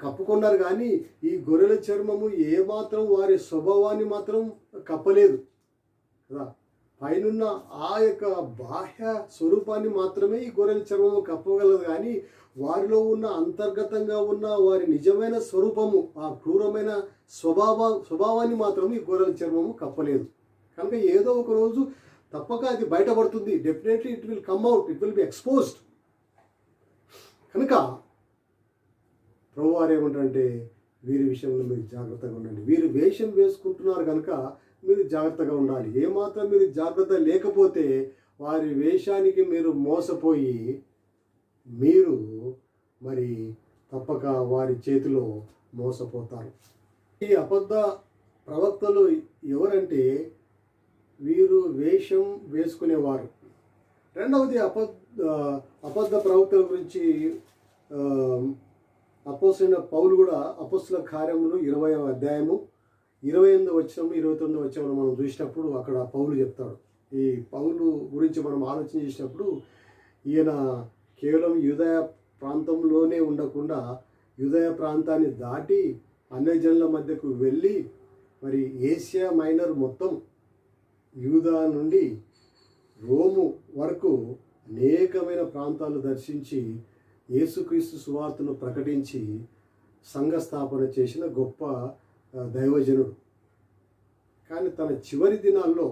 కప్పుకున్నారు, కానీ ఈ గొర్రెల చర్మము ఏమాత్రం వారి స్వభావాన్ని మాత్రం కప్పలేదు కదా. పైనున్న ఆ యొక్క బాహ్య స్వరూపాన్ని మాత్రమే ఈ గొర్రెల చర్మము కప్పగలదు, కానీ వారిలో ఉన్న అంతర్గతంగా ఉన్న వారి నిజమైన స్వరూపము, ఆ క్రూరమైన స్వభావాన్ని మాత్రం ఈ గొర్రెల చర్మము కప్పలేదు. కనుక ఏదో ఒక రోజు తప్పక అది బయటపడుతుంది. Definitely it will come out, it will be exposed. కనుక ప్రభువారు ఏమంటారంటే, వీరి విషయంలో మీరు జాగ్రత్తగా ఉండండి. వీరు వేషం వేసుకుంటున్నారు కనుక మీరు జాగ్రత్తగా ఉండాలి. ఏమాత్రం మీరు జాగ్రత్త లేకపోతే వారి వేషానికి మీరు మోసపోయి మీరు మరి తప్పక వారి చేతిలో మోసపోతారు. ఈ అబద్ధ ప్రవక్తలు ఎవరంటే, వీరు వేషం వేసుకునేవారు. రెండవది అబద్ధ ప్రవక్తల గురించి అపోస్తలుడైన పౌలు కూడా అపోస్తల కార్యములు 20వ అధ్యాయము 28వ వచనం 29వ వచనం మనం చూసినప్పుడు అక్కడ పౌలు చెప్తాడు. ఈ పౌలు గురించి మనం ఆలోచన చేసినప్పుడు, ఈయన కేవలం యూదయ ప్రాంతంలోనే ఉండకుండా యూదయ ప్రాంతాన్ని దాటి అన్యజనుల మధ్యకు వెళ్ళి మరి ఏషియా మైనర్ మొత్తం, యూదా నుండి రోము వరకు అనేకమైన ప్రాంతాలు దర్శించి యేసుక్రీస్తు సువార్తను ప్రకటించి సంఘ స్థాపన చేసిన గొప్ప దైవజనుడు. కానీ తన చివరి దినాల్లో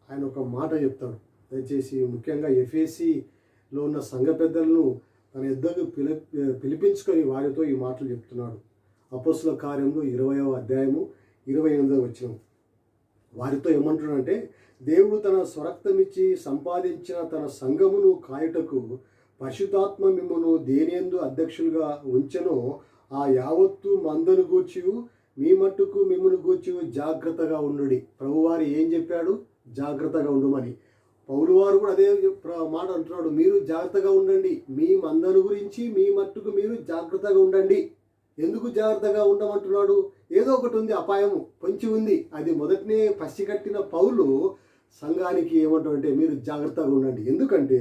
ఆయన ఒక మాట చెప్తాడు. దయచేసి ముఖ్యంగా ఎఫెసీలో ఉన్న సంఘ పెద్దలను తన ఎద్దకు పిలిపించుకొని వారితో ఈ మాటలు చెప్తున్నాడు. అపోస్తల కార్యములు 20వ అధ్యాయము 28వ వచనం. వారితో ఏమంటున్నాడంటే, దేవుడు తన స్వరక్తమిచ్చి సంపాదించిన తన సంఘమును కాయుటకు పరిశుద్ధాత్మ మిమ్మును దేనియందు అధ్యక్షులుగా ఉంచెనో ఆ యావత్తు మందను గూర్చి మీ మట్టుకు మిమ్మును గూర్చి జాగ్రత్తగా ఉండుడి. ప్రభువారు ఏం చెప్పాడు? జాగ్రత్తగా ఉండమని. పౌలు వారు కూడా అదే మాట అంటున్నాడు, మీరు జాగ్రత్తగా ఉండండి. మీ మందను గురించి మీ మట్టుకు మీరు జాగ్రత్తగా ఉండండి. ఎందుకు జాగ్రత్తగా ఉండమంటున్నాడు? ఏదో ఒకటి ఉంది, అపాయము పొంచి ఉంది. అది మొదటినే పసిగట్టిన పౌలు సంఘానికి ఏమంటాడంటే, మీరు జాగ్రత్తగా ఉండండి. ఎందుకంటే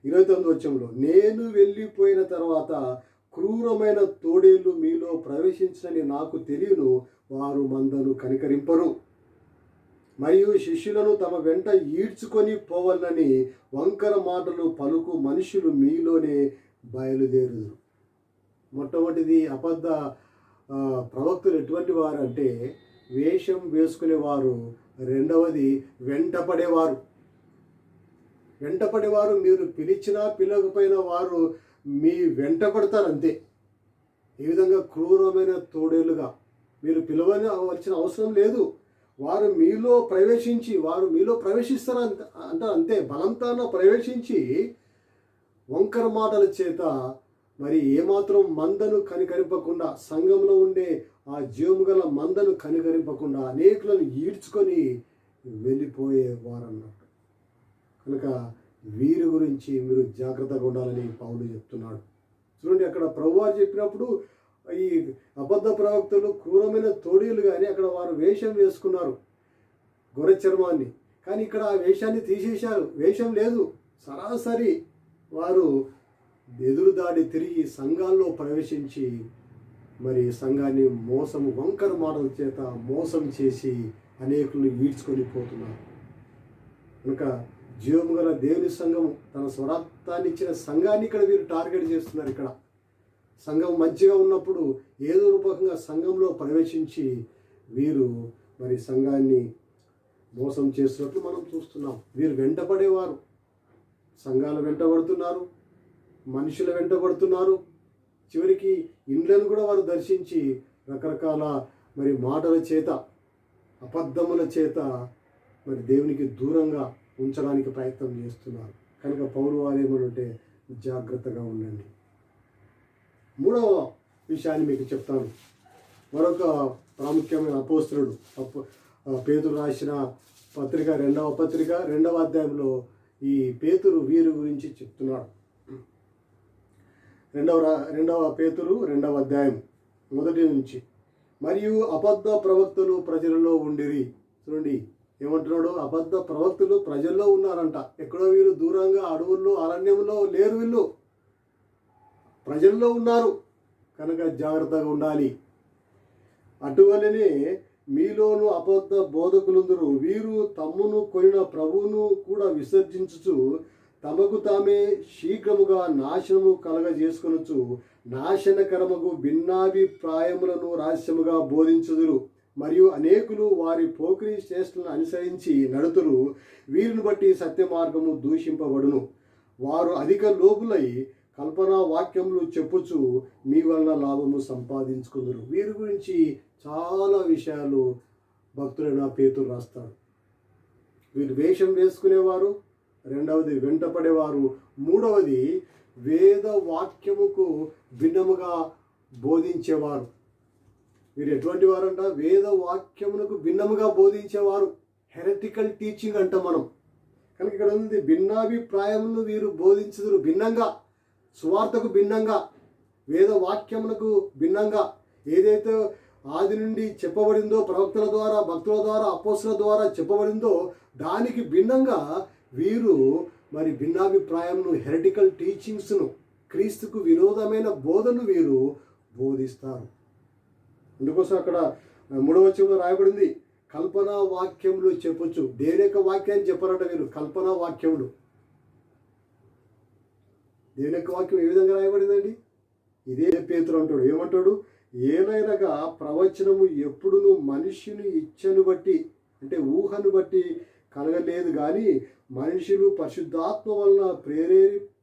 29వ వచనంలో, నేను వెళ్ళిపోయిన తర్వాత క్రూరమైన తోడేళ్ళు మీలో ప్రవేశించని నాకు తెలియను, వారు మందను కనికరింపరు, మరియు శిష్యులను తమ వెంట ఈడ్చుకొని పోవాలని వంకర మాటలు పలుకు మనుషులు మీలోనే బయలుదేరుదురు. మొట్టమొదటిది అబద్ధ ప్రవక్తలు ఎటువంటి వారు అంటే వేషం వేసుకునేవారు. రెండవది వెంటపడేవారు. మీరు పిలిచినా పిలవకపోయినా వారు మీ వెంట పడతారు అంతే. ఈ విధంగా క్రూరమైన తోడేలుగా మీరు పిలవవలసిన అవసరం లేదు. వారు మీలో ప్రవేశిస్తారు అంటారు అంతే. బలంతాన ప్రవేశించి వంకర మాటల చేత మరి ఏమాత్రం మందను కనికరింపకుండా, సంఘంలో ఉండే ఆ జీవము గల మందను కనికరింపకుండా అనేకులను ఈడ్చుకొని వెళ్ళిపోయేవారన్నట్టు. కనుక వీరి గురించి మీరు జాగ్రత్తగా ఉండాలని పౌలు చెప్తున్నాడు. చూడండి, అక్కడ ప్రభువారు చెప్పినప్పుడు ఈ అబద్ధ ప్రవక్తలు క్రూరమైన తోడేలు, కానీ అక్కడ వారు వేషం వేసుకున్నారు, గొర్రె చర్మాన్ని. కానీ ఇక్కడ ఆ వేషాన్ని తీసేశారు, వేషం లేదు. సరాసరి వారు ఎదురుదాడి తిరిగి సంఘాల్లో ప్రవేశించి మరి సంఘాన్ని వంకర మాటల చేత మోసం చేసి అనేకులను ఈడ్చుకొని పోతున్నారు. కనుక జీవము గల దేవుని సంఘము తన స్వరక్తాన్ని ఇచ్చిన సంఘాన్ని ఇక్కడ వీరు టార్గెట్ చేస్తున్నారు. ఇక్కడ సంఘం మంచిగా ఉన్నప్పుడు ఏదో రూపకంగా సంఘంలో ప్రవేశించి వీరు మరి సంఘాన్ని మోసం చేస్తున్నట్లు మనం చూస్తున్నాం. వీరు వెంటపడేవారు, సంఘాలు వెంటబడుతున్నారు, మనుషులు వెంటబడుతున్నారు. చివరికి ఇండ్లను కూడా వారు దర్శించి రకరకాల మరి మాటల చేత, అబద్ధముల చేత మరి దేవునికి దూరంగా ఉంచడానికి ప్రయత్నం చేస్తున్నారు. కనుక పౌలు వారు ఏమనంటే జాగ్రత్తగా ఉండండి. మూడవ విషయాన్ని మీకు చెప్తాను. మరొక ప్రాముఖ్యమైన అపోస్తలుడు పేతురు రాసిన పత్రిక, రెండవ అధ్యాయంలో ఈ పేతురు వీరి గురించి చెప్తున్నాడు. రెండవ పేతురు 2వ అధ్యాయం 1 నుంచి. మరియు అబద్ధ ప్రవక్తలు ప్రజలలో ఉండిరి. చూడండి ఏమంటున్నాడు, అబద్ధ ప్రవక్తలు ప్రజల్లో ఉన్నారంట. ఎక్కడో వీరు దూరంగా అడవుల్లో అరణ్యంలో లేరు, వీళ్ళు ప్రజల్లో ఉన్నారు. కనుక జాగ్రత్తగా ఉండాలి. అటువలనే మీలోను అబద్ధ బోధకులందరూ వీరు తమ్మును కొనిన ప్రభువును కూడా విసర్జించుచు తమకు తామే శీఘ్రముగా నాశనము కలగజేసుకొనొచ్చు నాశనకరముగు భిన్నాభిప్రాయములను రహస్యముగా బోధించుదురు. మరియు అనేకులు వారి పోకిరి శ్రేష్ఠులను అనుసరించి నడుతురు. వీరిని బట్టి సత్య మార్గము దూషింపబడును. వారు అధిక లోబులై కల్పనా వాక్యములు చెప్పుచు మీ వలన లాభము సంపాదించుకుందరు. వీరి గురించి చాలా విషయాలు భక్తుడైన పేతురు రాస్తాడు. వీరు వేషం వేసుకునేవారు, రెండవది వెంటపడేవారు, మూడవది వేద వాక్యముకు భిన్నముగా బోధించేవారు. వీరు ఎటువంటి వారంట? వేద వాక్యమునకు భిన్నముగా బోధించేవారు. హెరెటికల్ టీచింగ్ అంట మనం. కనుక ఇక్కడ ఉంది భిన్నాభిప్రాయములను వీరు బోధించుదురు. భిన్నంగా, సువార్తకు భిన్నంగా, వేద వాక్యమునకు భిన్నంగా ఏదైతే ఆది నుండి చెప్పబడిందో, ప్రవక్తల ద్వారా, భక్తుల ద్వారా, అపోస్తలుల ద్వారా చెప్పబడిందో దానికి భిన్నంగా వీరు మరి భిన్నాభిప్రాయమును, హెరెటికల్ టీచింగ్స్ను, క్రీస్తుకు విరోధమైన బోధను వీరు బోధిస్తారు. అందుకోసం అక్కడ 3వ వచనంలో రాయబడింది, కల్పనా వాక్యములు చెప్పొచ్చు. దేని యొక్క వాక్యాన్ని చెప్పారట వీరు? కల్పనా వాక్యములు. దేవుని యొక్క వాక్యం ఏ విధంగా రాయబడిందండి? ఇదే పేతురు అంటాడు. ఏమంటాడు? ఏలైనగా ప్రవచనము ఎప్పుడును మనుష్యుని ఇచ్చను బట్టి, అంటే ఊహను బట్టి కలగలేదు కానీ మనుషులు పరిశుద్ధాత్మ వలన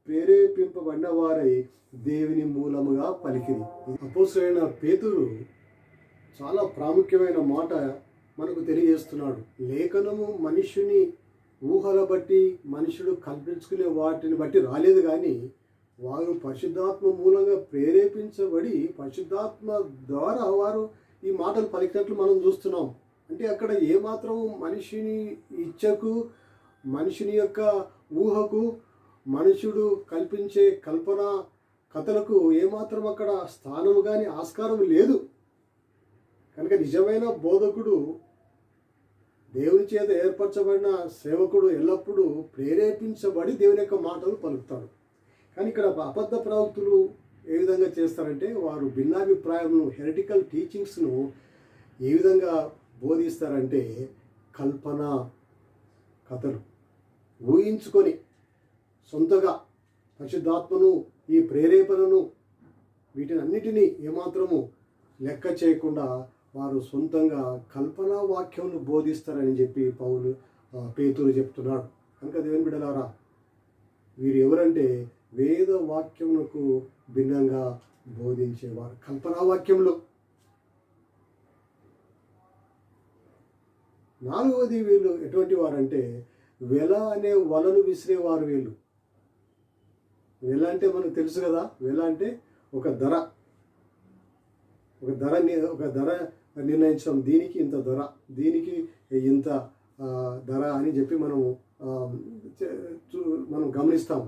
ప్రేరేపింపబడిన వారై దేవుని మూలముగా పలికిరి. అపోస్తలుడైన పేతురు చాలా ప్రాముఖ్యమైన మాట మనకు తెలియజేస్తున్నాడు. లేఖనము మనుష్యుని ఊహల బట్టి, మనుషుడు కల్పించుకునే వాటిని బట్టి రాలేదు కానీ వారు పరిశుద్ధాత్మ మూలంగా ప్రేరేపించబడి పరిశుద్ధాత్మ ద్వారా వారు ఈ మాటలు పలికినట్లు మనం చూస్తున్నాం. అంటే అక్కడ ఏమాత్రం మనిషిని ఇచ్చకు, మనిషిని యొక్క ఊహకు, మనుషుడు కల్పించే కల్పన కథలకు ఏమాత్రం అక్కడ స్థానము కానీ ఆస్కారం లేదు. కనుక నిజమైన బోధకుడు, దేవుని చేత ఏర్పరచబడిన సేవకుడు ఎల్లప్పుడూ ప్రేరేపించబడి దేవుని యొక్క మాటలు పలుకుతాడు. కానీ ఇక్కడ అబద్ధ ప్రవక్తులు ఏ విధంగా చేస్తారంటే వారు భిన్నాభిప్రాయమును, హెరిటికల్ టీచింగ్స్ను ఏ విధంగా బోధిస్తారంటే కల్పన కథలు ఊహించుకొని సొంతగా పరిశుద్ధాత్మను, ఈ ప్రేరేపణను, వీటిని అన్నిటినీ ఏమాత్రము లెక్క చేయకుండా వారు సొంతంగా కల్పనా వాక్యంను బోధిస్తారని చెప్పి పేతురు చెప్తున్నాడు. కనుక దేవుని బిడ్డలారా, వీరు ఎవరంటే వేద వాక్యమునకు భిన్నంగా బోధించేవారు. కల్పనా వాక్యములు. 4వది వీళ్ళు ఎటువంటి వారంటే వెల అనే వలను విసిరేవారు. వీళ్ళు వెల అంటే మనకు తెలుసు కదా. వెల అంటే ఒక ధర నిర్ణయించడం. దీనికి ఇంత ధర, దీనికి ఇంత ధర అని చెప్పి మనం గమనిస్తాం.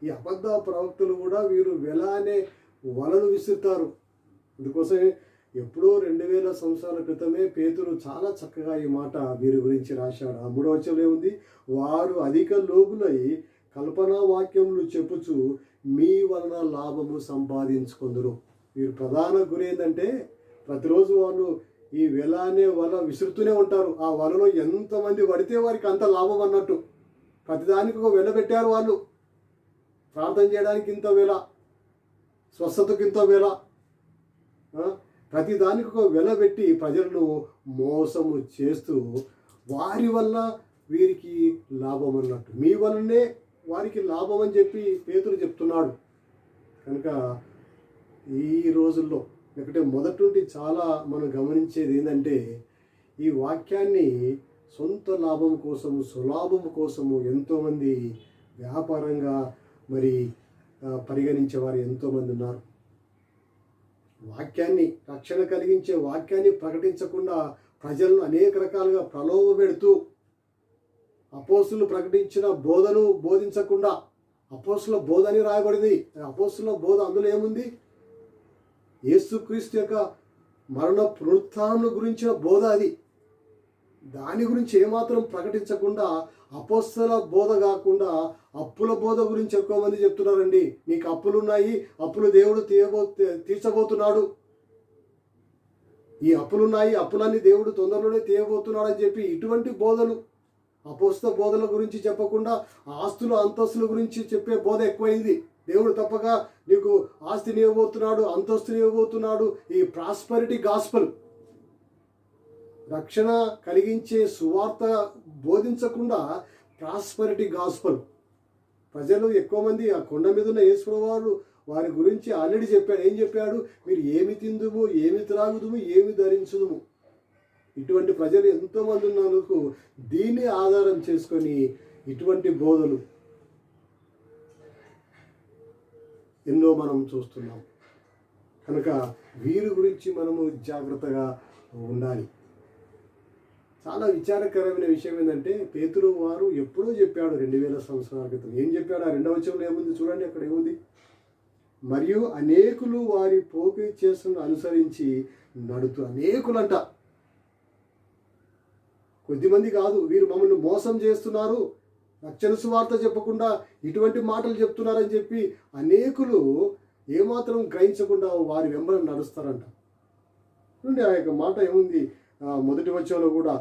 ఈ అబద్ధ ప్రవక్తలు కూడా వీరు వెల అనే వలను విసురుతారు. అందుకోసమే ఎప్పుడో 2000 సంవత్సరాల క్రితమే పేతురు చాలా చక్కగా ఈ మాట వీరి గురించి రాశాడు. ఆ 3వ వచనంలో ఉంది, వారు అధిక లోబులై కల్పనా వాక్యములు చెప్పుచు మీ వలన లాభము సంపాదించుకుందరు. వీరు ప్రధాన గురి ఏంటంటే ప్రతిరోజు వాళ్ళు ఈ వెల అనే వల విసురుతూనే ఉంటారు. ఆ వలలో ఎంతమంది పడితే వారికి అంత లాభం అన్నట్టు. ప్రతిదానికి ఒక వెల పెట్టారు వాళ్ళు. ప్రార్థన చేయడానికి ఇంత వెల, స్వస్థతకు ఇంత వెల, ప్రతిదానికి ఒక వెల పెట్టి ప్రజలను మోసము చేస్తూ వారి వల్ల వీరికి లాభం అన్నట్టు. మీ వల్లనే వారికి లాభం అని చెప్పి పేతురు చెప్తున్నాడు. కనుక ఈ రోజుల్లో లేకపోతే మొదటి నుండి చాలా మనం గమనించేది ఏంటంటే, ఈ వాక్యాన్ని సొంత లాభం కోసము, సులాభం కోసము ఎంతోమంది వ్యాపారంగా మరి పరిగణించేవారు ఎంతోమంది ఉన్నారు. వాక్యాన్ని, రక్షణ కలిగించే వాక్యాన్ని ప్రకటించకుండా ప్రజలను అనేక రకాలుగా ప్రలోభ పెడుతూ, అపోస్తులు ప్రకటించిన బోధను బోధించకుండా, అపోస్తుల బోధ అని రాయబడింది. అపోస్తుల బోధ అందులో ఏముంది? యేసుక్రీస్తు యొక్క మరణ పునరుత్థానం గురించిన బోధ అది. దాని గురించి ఏమాత్రం ప్రకటించకుండా, అపోస్తల బోధ కాకుండా అప్పుల బోధ గురించి ఎక్కువ మంది చెప్తున్నారండి. నీకు అప్పులు ఉన్నాయి, అప్పులు దేవుడు తీర్చబోతున్నాడు, ఈ అప్పులున్నాయి, అప్పులన్నీ దేవుడు తొందరలోనే తీయబోతున్నాడు అని చెప్పి ఇటువంటి బోధలు, అపోస్తల బోధల గురించి చెప్పకుండా ఆస్తులు అంతస్తుల గురించి చెప్పే బోధ ఎక్కువైంది. దేవుడు తప్పక నీకు ఆస్తిని ఇవ్వబోతున్నాడు, అంతస్తుని ఇవ్వబోతున్నాడు. ఈ ప్రాస్పరిటీ గాస్పల్, రక్షణ కలిగించే సువార్త బోధించకుండా ప్రాస్పరిటీ గాస్పల్. ప్రజలు ఎక్కువ మంది ఆ కొండ మీద ఉన్న యేసుప్రభువు వారి గురించి ఆల్రెడీ చెప్పాడు. ఏం చెప్పాడు? మీరు ఏమి తిందుము, ఏమి త్రాగుదుము, ఏమి ధరించుదుము. ఇటువంటి ప్రజలు ఎంతోమంది ఉన్నందుకు దీన్ని ఆధారం చేసుకొని ఇటువంటి బోధలు ఎన్నో మనం చూస్తున్నాం. కనుక వీరి గురించి మనము జాగ్రత్తగా ఉండాలి. చాలా విచారకరమైన విషయం ఏంటంటే, పేతురు వారు ఎప్పుడో చెప్పాడు 2000 సంవత్సరాల క్రితం. ఏం చెప్పాడు? ఆ 2వ వచనంలో ఏముంది చూడండి, అక్కడ ఏముంది? మరియు అనేకులు వారి పోకి చేసును అనుసరించి నడుతూ. అనేకులంట, కొద్దిమంది కాదు. వీరు మమ్మల్ని మోసం చేస్తున్నారు, రక్షణ సువార్త చెప్పకుండా ఇటువంటి మాటలు చెప్తున్నారని చెప్పి అనేకులు ఏమాత్రం గ్రహించకుండా వారి వెంబడి నడుస్తారంట. చూడండి ఆ యొక్క మాట ఏముంది మొదటి వచనంలో కూడా,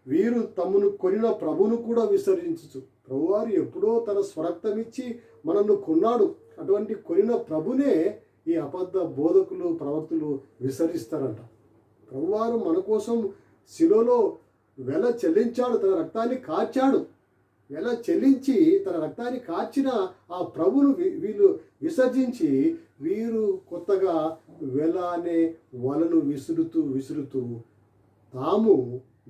వీరు తమను కొనిన ప్రభువును కూడా విసర్జించు. ప్రభువారు ఎప్పుడో తన స్వరక్తమిచ్చి మనల్ని కొన్నాడు. అటువంటి కొనిన ప్రభునే ఈ అబద్ధ బోధకులు, ప్రవక్తులు విసరిస్తారంట. ప్రభువారు మన కోసం శిలువలో వెల చెల్లించాడు, తన రక్తాన్ని కార్చాడు. వెల చెల్లించి తన రక్తాన్ని కార్చిన ఆ ప్రభును వీళ్ళు విసర్జించి, వీరు కొత్తగా వెల అనే వలను విసురుతూ తాము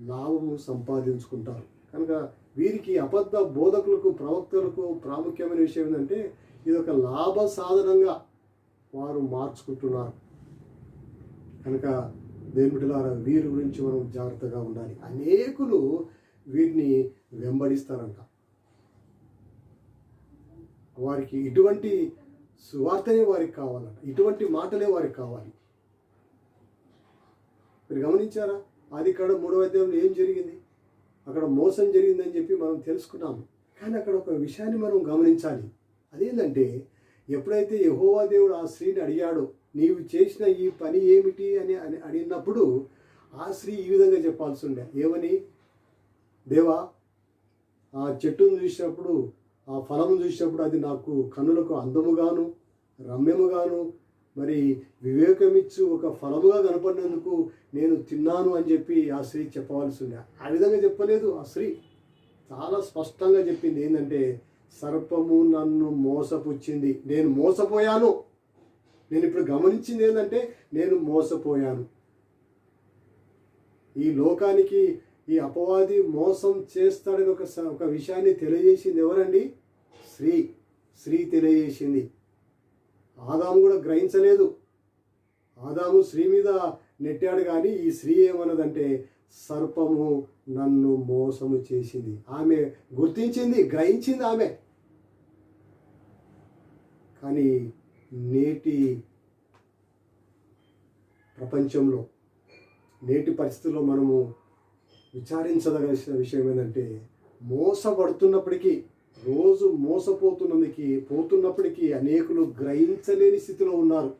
లాభము సంపాదించుకుంటారు. కనుక వీరికి అబద్ధ బోధకులకు, ప్రవక్తలకు ప్రాముఖ్యమైన విషయం ఏంటంటే, ఇది ఒక లాభ సాధనంగా వారు మార్చుకుంటున్నారు. కనుక దేవుని బిడ్డలారా, వీరి గురించి మనం జాగ్రత్తగా ఉండాలి. అనేకులు వీరిని వెంబడిస్తారంట. వారికి ఇటువంటి సువార్తనే వారికి కావాలంట, ఇటువంటి మాటలే వారికి కావాలి. మీరు గమనించారా? ఆదికాండ 3వ అధ్యాయంలో ఏం జరిగింది? అక్కడ మోసం జరిగిందని చెప్పి మనం తెలుసుకున్నాము. కానీ అక్కడ ఒక విషయాన్ని మనం గమనించాలి. అదేంటంటే, ఎప్పుడైతే యెహోవా దేవుడు ఆ స్త్రీని అడిగాడో, నీవు చేసిన ఈ పని ఏమిటి అని అడిగినప్పుడు ఆ స్త్రీ ఈ విధంగా చెప్పాల్సి ఉండే. ఏమని? దేవా, ఆ చెట్టును చూసినప్పుడు, ఆ ఫలమును చూసినప్పుడు అది నాకు కన్నులకు అందముగాను రమ్యముగాను మరి వివేకమిచ్చు ఒక ఫలముగా కనపడినందుకు నేను తిన్నాను అని చెప్పి ఆ స్త్రీ చెప్పవలసి ఉండే. ఆ విధంగా చెప్పలేదు. ఆ స్త్రీ చాలా స్పష్టంగా చెప్పింది ఏంటంటే, సర్పము నన్ను మోసపుచ్చింది, నేను మోసపోయాను. నేను ఇప్పుడు గమనించింది ఏంటంటే, నేను మోసపోయాను. ఈ లోకానికి ఈ అపవాది మోసం చేస్తాడని ఒక విషయాన్ని తెలియజేసింది ఎవరండి? స్త్రీ తెలియజేసింది. ఆదాము కూడా గ్రహించలేదు. ఆదాము స్త్రీ మీద నెట్టాడు, కానీ ఈ స్త్రీ ఏమన్నదంటే, సర్పము నన్ను మోసము చేసింది. ఆమె గుర్తించింది, గ్రహించింది ఆమె. కానీ నేటి ప్రపంచంలో, నేటి పరిస్థితుల్లో మనము విచారించదగిన విషయం ఏంటంటే, మోసపడుతున్నప్పటికీ, రోజు పోతున్నప్పటికీ అనేకులు గ్రహించలేని స్థితిలో ఉన్నారు.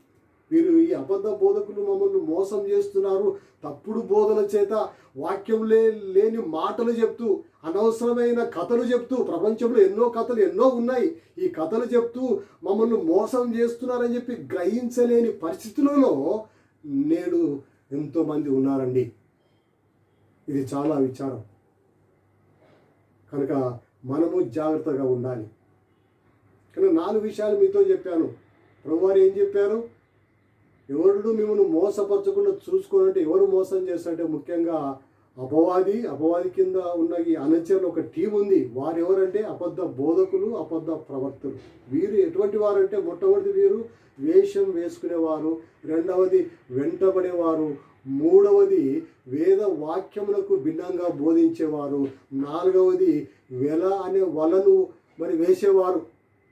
వీరు ఈ అబద్ధ బోధకులు మమ్మల్ని మోసం చేస్తున్నారు, తప్పుడు బోధల చేత వాక్యం లేని మాటలు చెప్తూ, అనవసరమైన కథలు చెప్తూ, ప్రపంచంలో ఎన్నో ఉన్నాయి, ఈ కథలు చెప్తూ మమ్మల్ని మోసం చేస్తున్నారని చెప్పి గ్రహించలేని పరిస్థితులలో నేడు ఎంతోమంది ఉన్నారండి. ఇది చాలా విచారం. కనుక మనము జాగ్రత్తగా ఉండాలి. కనుక 4 విషయాలు మీతో చెప్పాను. ప్రభువారు ఏం చెప్పారు? ఎవరు మిమ్మల్ని మోసపరచకుండా చూసుకోవాలంటే ఎవరు మోసం చేస్తారంటే ముఖ్యంగా అపవాది కింద ఉన్న ఈ అనుచరులు ఒక టీం ఉంది. వారు ఎవరంటే అబద్ధ బోధకులు, అబద్ధ ప్రవక్తలు. వీరు ఎటువంటి వారంటే మొట్టమొదటి వీరు వేషం వేసుకునేవారు, రెండవది వెంటబడేవారు, మూడవది వేద వాక్యములకు భిన్నంగా బోధించేవారు, నాలుగవది అనే వలను వేసేవారు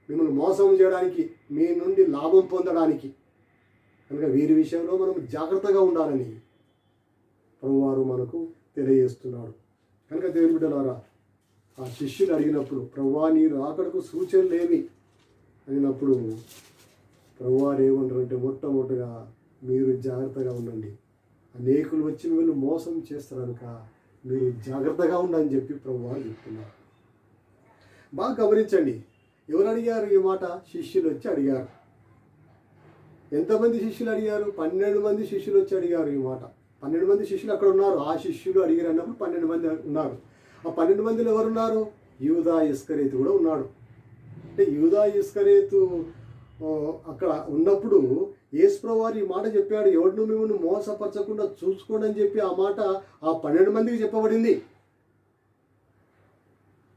మిమ్మల్ని మోసం చేయడానికి, మీ నుండి లాభం పొందడానికి. కనుక వీరి విషయంలో మనం జాగ్రత్తగా ఉండాలని ప్రభువారు మనకు తెలియజేస్తున్నాడు. కనుక దేవుని బిడ్డలారా, ఆ శిష్యులు అడిగినప్పుడు ప్రభువా నీ రాకడకు సూచనలు ఏమి అడిగినప్పుడు ప్రభువారు ఏమంటారంటే మొట్టమొదటిగా మీరు జాగ్రత్తగా ఉండండి, అనేకులు వచ్చి మిమ్మల్ని మోసం చేస్తారు కనుక మీరు జాగ్రత్తగా ఉండని చెప్పి ప్రభువారు చెప్తున్నారు. బాగా గమనించండి, ఎవరు అడిగారు ఈ మాట? శిష్యులు వచ్చి అడిగారు. ఎంతమంది శిష్యులు అడిగారు? 12 మంది శిష్యులు వచ్చి అడిగారు ఈ మాట. 12 మంది శిష్యులు అక్కడ ఉన్నారు. ఆ శిష్యులు అడిగారు అన్నప్పుడు 12 మంది ఉన్నారు. ఆ 12 మందిలో ఎవరున్నారు? యూదా ఇస్కరియోతు కూడా ఉన్నాడు. అంటే యూదా ఇస్కరియోతు అక్కడ ఉన్నప్పుడు యేసుప్రభువు వారు ఈ మాట చెప్పాడు, ఎవరిని మిమ్మల్ని మోసపరచకుండా చూసుకోండి అని చెప్పి ఆ మాట ఆ 12 మందికి చెప్పబడింది.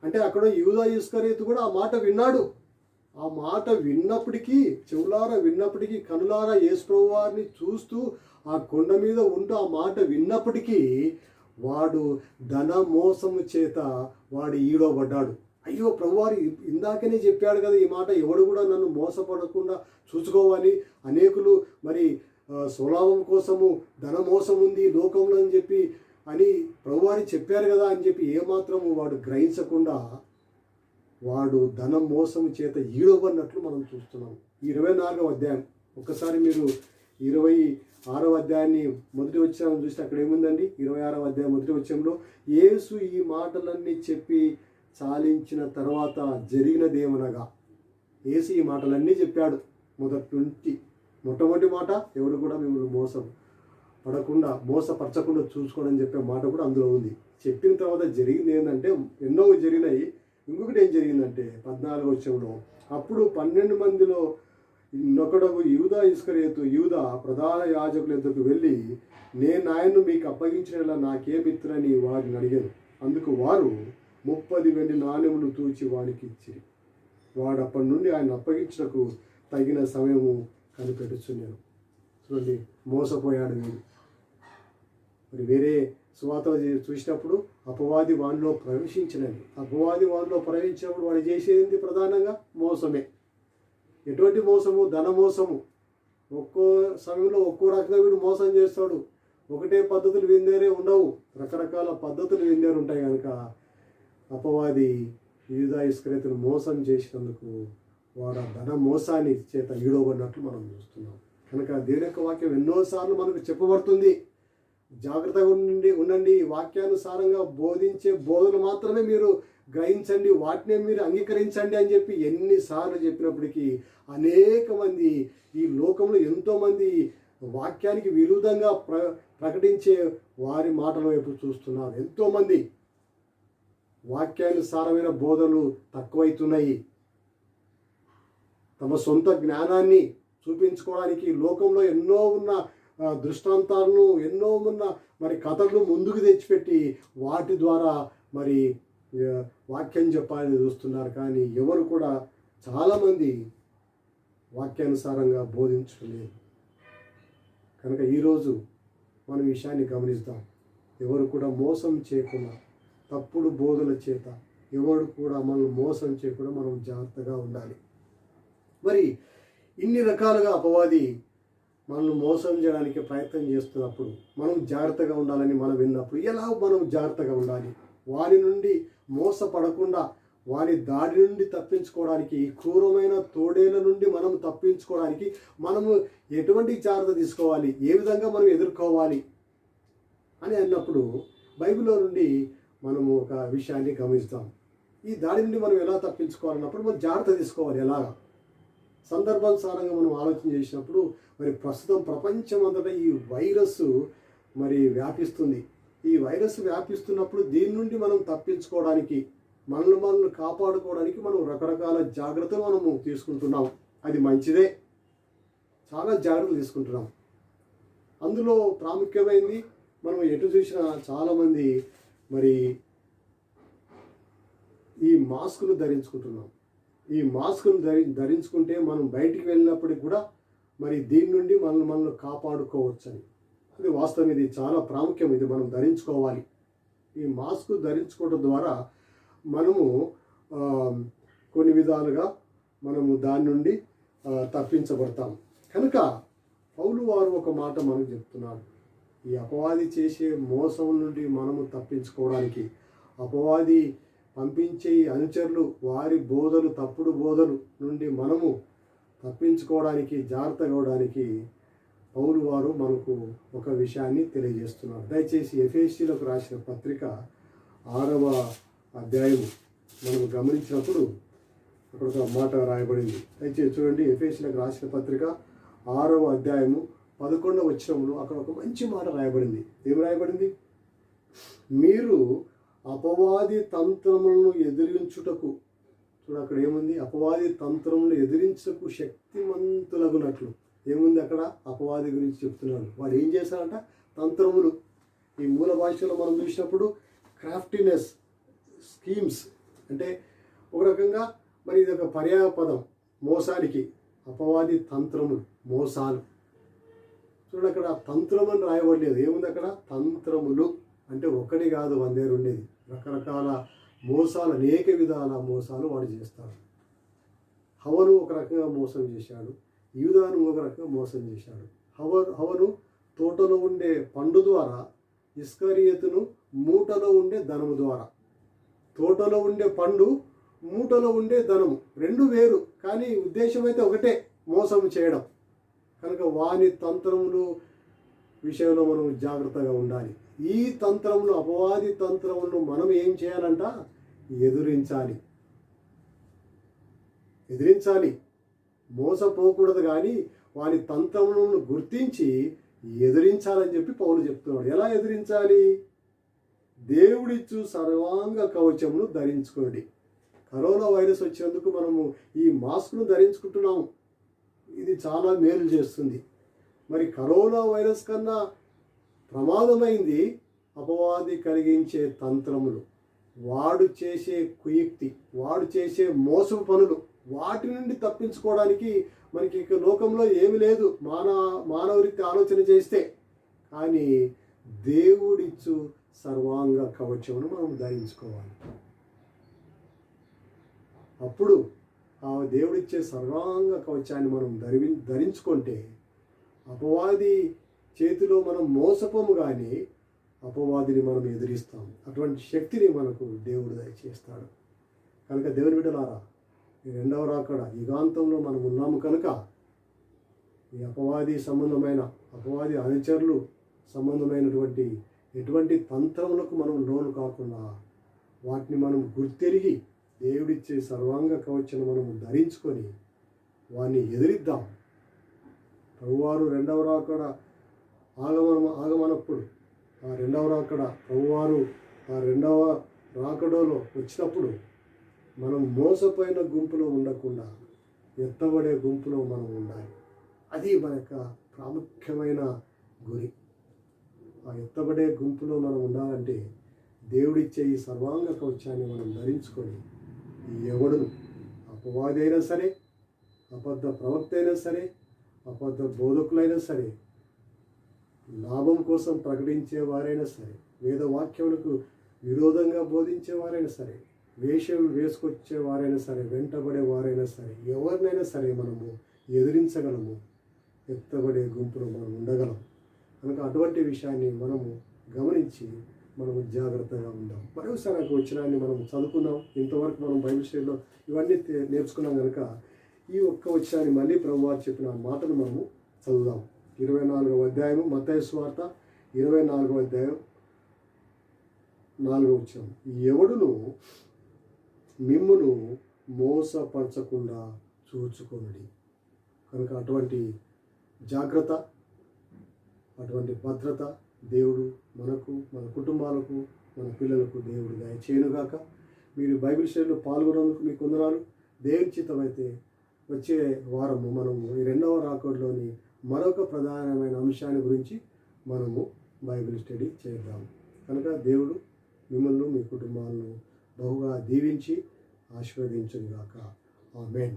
అంటే అక్కడ యూదా ఇస్కరియోతు కూడా ఆ మాట విన్నాడు. ఆ మాట విన్నప్పటికీ, చెవులారా విన్నప్పటికీ, కనులారా యేసుప్రభువు వారిని చూస్తూ ఆ కొండ మీద ఉంటూ ఆ మాట విన్నప్పటికీ వాడు ధన మోసము చేత వాడు ఈడవబడ్డాడు. అయ్యో ప్రభువారు ఇందాకనే చెప్పాడు కదా ఈ మాట, ఎవడు కూడా నన్ను మోసపడకుండా చూసుకోవాలి, అనేకులు స్వలాభం కోసము ధన మోసం ఉంది లోకంలో అని చెప్పి అని ప్రభువారు చెప్పారు కదా అని చెప్పి ఏమాత్రము వాడు గ్రహించకుండా వాడు ధన మోసం చేత ఈడవబడినట్లు మనం చూస్తున్నాం. ఈ 24వ అధ్యాయం ఒక్కసారి మీరు 26వ అధ్యాయాన్ని మొదటి వచనం చూస్తే అక్కడ ఏముందండి? 26వ అధ్యాయం మొదటి వచనంలో యేసు ఈ మాటలన్నీ చెప్పి చాలించిన తర్వాత జరిగినదేమనగా, యేసు ఈ మాటలన్నీ చెప్పాడు. మొట్టమొదటి మాట, ఎవరు కూడా మిమ్మల్ని మోసపరచకుండా చూసుకోవడం చెప్పే మాట కూడా అందులో ఉంది. చెప్పిన తర్వాత జరిగింది ఏంటంటే, ఎన్నో జరిగినాయి. ఇంకొకటి ఏం జరిగిందంటే 14వ వచనంలో, అప్పుడు 12 మందిలో నొకడగు యూదా ఇస్కరియోతు యూదా ప్రధాన యాజకుల యొద్దకు వెళ్ళి, నేను ఆయన్ను మీకు అప్పగించినలా నాకేమిత్తురని వారిని అడిగాను. అందుకు వారు 30 వెండి నాణెములు తూచి వానికి ఇచ్చిరి. వాడు అప్పటి నుండి ఆయన అప్పగించటకు తగిన సమయము కనిపెట్టుచున్నాను. చూడండి, మోసపోయాడు వీడు. వేరే సువార్తలు చూసినప్పుడు అపవాది వానిలో ప్రవేశించినది. అపవాది వానిలో ప్రవేశించినప్పుడు వాడు చేసేది ప్రధానంగా మోసమే. ఎటువంటి మోసము? ధన మోసము. ఒక్కో సమయంలో ఒక్కో రకంగా వీడు మోసం చేస్తాడు. ఒకటే పద్ధతులు విందేరే ఉండవు, రకరకాల పద్ధతులు విందేరు ఉంటాయి. కనుక అపవాది యూదా ఇస్కరియోతును మోసం చేసినందుకు వాడు ధన మోసాన్ని చేత ఈడవబడినట్లు మనం చూస్తున్నాం. కనుక దేవుని యొక్క వాక్యం ఎన్నోసార్లు మనకు చెప్పబడుతుంది, జాగ్రత్తగా ఉండండి, వాక్యానుసారంగా బోధించే బోధనలు మాత్రమే మీరు గ్రహించండి, వాటినే మీరు అంగీకరించండి అని చెప్పి ఎన్నిసార్లు చెప్పినప్పటికీ అనేక మంది ఈ లోకంలో ఎంతోమంది వాక్యానికి విరుద్ధంగా ప్రకటించే వారి మాటల వైపు చూస్తున్నారు. ఎంతోమంది వాక్యానుసారమైన బోధనలు తక్కువైతున్నాయి. తమ సొంత జ్ఞానాన్ని చూపించుకోవడానికి లోకంలో ఎన్నో ఉన్న దృష్టాంతాలను, ఎన్నో ఉన్న కథలను ముందుకు తెచ్చిపెట్టి వాటి ద్వారా వాక్యం చెప్పాలని చూస్తున్నారు. కానీ ఎవరు కూడా చాలామంది వాక్యానుసారంగా బోధించలేదు. కనుక ఈరోజు మనం విషయాన్ని గమనిస్తాం. ఎవరు కూడా మోసం చేయకుండా, తప్పుడు బోధల చేత ఎవరు కూడా మనల్ని మోసం చేయకుండా మనం జాగ్రత్తగా ఉండాలి. ఇన్ని రకాలుగా అపవాది మనల్ని మోసం చేయడానికి ప్రయత్నం చేస్తున్నప్పుడు మనం జాగ్రత్తగా ఉండాలని మనం విన్నప్పుడు ఎలా మనం జాగ్రత్తగా ఉండాలి? వారి నుండి మోసపడకుండా, వారి దాడి నుండి తప్పించుకోవడానికి, క్రూరమైన తోడేల నుండి మనం తప్పించుకోవడానికి మనము ఎటువంటి జాగ్రత్త తీసుకోవాలి, ఏ విధంగా మనం ఎదుర్కోవాలి అని అన్నప్పుడు బైబిల్లో నుండి మనము ఒక విషయాన్ని గమనిస్తాం. ఈ దాడి నుండి మనం ఎలా తప్పించుకోవాలన్నప్పుడు మనం జాగ్రత్త తీసుకోవాలి. ఎలాగా? సందర్భానుసారంగా మనం ఆలోచన చేసినప్పుడు ప్రస్తుతం ప్రపంచం అంతటా ఈ వైరస్ వ్యాపిస్తుంది. ఈ వైరస్ వ్యాపిస్తున్నప్పుడు దీని నుండి మనం తప్పించుకోవడానికి మనల్ని కాపాడుకోవడానికి మనం రకరకాల జాగ్రత్తలు మనము తీసుకుంటున్నాం. అది మంచిదే, చాలా జాగ్రత్తలు తీసుకుంటున్నాం. అందులో ప్రాముఖ్యమైనది మనం ఎటు చూసినా చాలామంది మరి ఈ మాస్కులు ధరించుకుంటున్నాం. ఈ మాస్కులు ధరించుకుంటే మనం బయటికి వెళ్ళినప్పటికి కూడా మరి దీని నుండి మనల్ని కాపాడుకోవచ్చని. అది వాస్తవం, ఇది చాలా ప్రాముఖ్యం, ఇది మనం ధరించుకోవాలి. ఈ మాస్క్ ధరించుకోవడం ద్వారా మనము కొన్ని విధాలుగా మనము దాని నుండి తప్పించబడతాం. కనుక పౌలు వారు ఒక మాట మనకు చెప్తున్నారు. ఈ అపవాది చేసే మోసం నుండి మనము తప్పించుకోవడానికి, అపవాది పంపించే అనుచరులు వారి బోధలు, తప్పుడు బోధలు నుండి మనము తప్పించుకోవడానికి, జాగ్రత్త కావడానికి పౌలు వారు మనకు ఒక విషయాన్ని తెలియజేస్తున్నారు. దయచేసి ఎఫెసీయులకు రాసిన పత్రిక 6వ అధ్యాయము మనము గమనించినప్పుడు అక్కడ ఒక మాట రాయబడింది. దయచేసి చూడండి, ఎఫెసీయులకు రాసిన పత్రిక 6వ అధ్యాయము 11వ వచనంలో అక్కడ ఒక మంచి మాట రాయబడింది. ఏం రాయబడింది? మీరు అపవాది తంత్రములను ఎదిరించుటకు, చూడు అక్కడ ఏముంది? అపవాది తంత్రములను ఎదిరించుటకు శక్తిమంతులగునట్లు. ఏముంది అక్కడ? అపవాది గురించి చెప్తున్నాడు. వాడు ఏం చేశాడంట? తంత్రములు. ఈ మూల భాషలో మనం చూసినప్పుడు క్రాఫ్టీనెస్, స్కీమ్స్ అంటే ఒక రకంగా మరి ఇది ఒక పర్యాయ పదం మోసానికి. అపవాది తంత్రములు, మోసాలు. చూడండి అక్కడ తంత్రం అని రాయబడలేదు. ఏముంది అక్కడ? తంత్రములు. అంటే ఒక్కటి కాదు, 100 ఉండేది. రకరకాల మోసాలు, అనేక విధాల మోసాలు వాడు చేస్తాడు. హవను ఒక రకంగా మోసం చేశాడు, యూదాను ఒక రకంగా మోసం చేశాడు. హవను తోటలో ఉండే పండు ద్వారా, ఇస్కరియోతును మూటలో ఉండే ధనము ద్వారా. తోటలో ఉండే పండు, మూటలో ఉండే ధనము రెండు వేరు, కానీ ఉద్దేశం అయితే ఒకటే, మోసం చేయడం. కనుక వాని తంత్రములు విషయంలో మనం జాగ్రత్తగా ఉండాలి. ఈ తంత్రములు, అపవాది తంత్రములను మనం ఏం చేయాలంట? ఎదిరించాలి. మోసపోకూడదు, కానీ వాని తంత్రములను గుర్తించి ఎదిరించాలని చెప్పి పౌలు చెప్తున్నాడు. ఎలా ఎదిరించాలి? దేవుడిచ్చు సర్వాంగ కవచమును ధరించుకోండి. కరోనా వైరస్ వచ్చినందుకు మనము ఈ మాస్క్ను ధరించుకుంటున్నాము. ఇది చాలా మేలు చేస్తుంది. మరి కరోనా వైరస్ కన్నా ప్రమాదమైంది అపవాది కలిగించే తంత్రములు, వాడు చేసే కుయుక్తి, వాడు చేసే మోసపు పనులు. వాటి నుండి తప్పించుకోవడానికి మనకి ఇక లోకంలో ఏమి లేదు, మానవరీతి ఆలోచన చేస్తే. కానీ దేవుడిచ్చు సర్వాంగ కవచమును మనం ధరించుకోవాలి. అప్పుడు ఆ దేవుడిచ్చే సర్వాంగ కవచాన్ని మనం ధరించుకుంటే అపవాది చేతిలో మనం మోసపోము, కానీ అపవాదిని మనం ఎదిరిస్తాం. అటువంటి శక్తిని మనకు దేవుడు దయచేస్తాడు. కనుక దేవుని బిడ్డలారా, ఈ రెండవ రాకడ యుగాంతంలో మనం ఉన్నాము. కనుక ఈ అపవాది సంబంధమైన, అపవాది అనుచరులు సంబంధమైనటువంటి ఎటువంటి తంత్రములకు మనం లోను కాకుండా వాటిని మనం గుర్తెరిగి దేవుడిచ్చే సర్వాంగ కవచను మనం ధరించుకొని వారిని ఎదిరిద్దాం. ప్రభువారు రెండవ రాకడ ఆగమనప్పుడు, ఆ రెండవ రాకడ ప్రభువారు ఆ రెండవ రాకడలో వచ్చినప్పుడు మనం మోసపోయిన గుంపులో ఉండకుండా ఎత్తబడే గుంపులో మనం ఉండాలి. అది మన యొక్క ప్రాముఖ్యమైన గురి. ఆ ఎత్తబడే గుంపులో మనం ఉండాలంటే దేవుడిచ్చే ఈ సర్వాంగ కవచాన్ని మనం ధరించుకొని ఎవడును, అపవాది అయినా సరే, అబద్ధ ప్రవక్త అయినా సరే, అబద్ధ బోధకులైనా సరే, లాభం కోసం ప్రకటించే వారైనా సరే, వేదవాక్యములకు విరోధంగా బోధించేవారైనా సరే, వేషం వేసుకొచ్చేవారైనా సరే, వెంటబడే వారైనా సరే, ఎవరినైనా సరే మనము ఎదిరించగలము. ఎత్తబడే గుంపులో మనం ఉండగలం. కనుక అటువంటి విషయాన్ని మనము గమనించి మనము జాగ్రత్తగా ఉందాం. మరోసారి నాకు వచ్చినాన్ని మనం చదువుకుందాం. ఇంతవరకు మనం బైబిల్ స్టడీలో ఇవన్నీ నేర్చుకున్నాం. కనుక ఈ ఒక్క వచ్చినాన్ని మళ్ళీ ప్రభువారు చెప్పిన మాటను మనము చదువుదాం. 24వ అధ్యాయము, మత్తయి సువార్త 24వ అధ్యాయం 4వ వచనం. ఎవడును మిమ్మును మోసపరచకుండా చూచుకొనుడి. కనుక అటువంటి జాగ్రత్త, అటువంటి భద్రత దేవుడు మనకు, మన కుటుంబాలకు, మన పిల్లలకు దేవుడు దయచేయునుగాక. మీరు బైబిల్ స్టడీలో పాల్గొన్నందుకు మీకు వందనాలు. దేవుని చిత్తమైతే వచ్చే వారము మనము ఈ 2వ రాకడలోని మరొక ప్రధానమైన అంశాన్ని గురించి మనము బైబిల్ స్టడీ చేద్దాం. కనుక దేవుడు మిమ్మల్ని మీ కుటుంబాలను బహుగా దీవించి ఆశీర్వదించుగాక. ఆమేన్.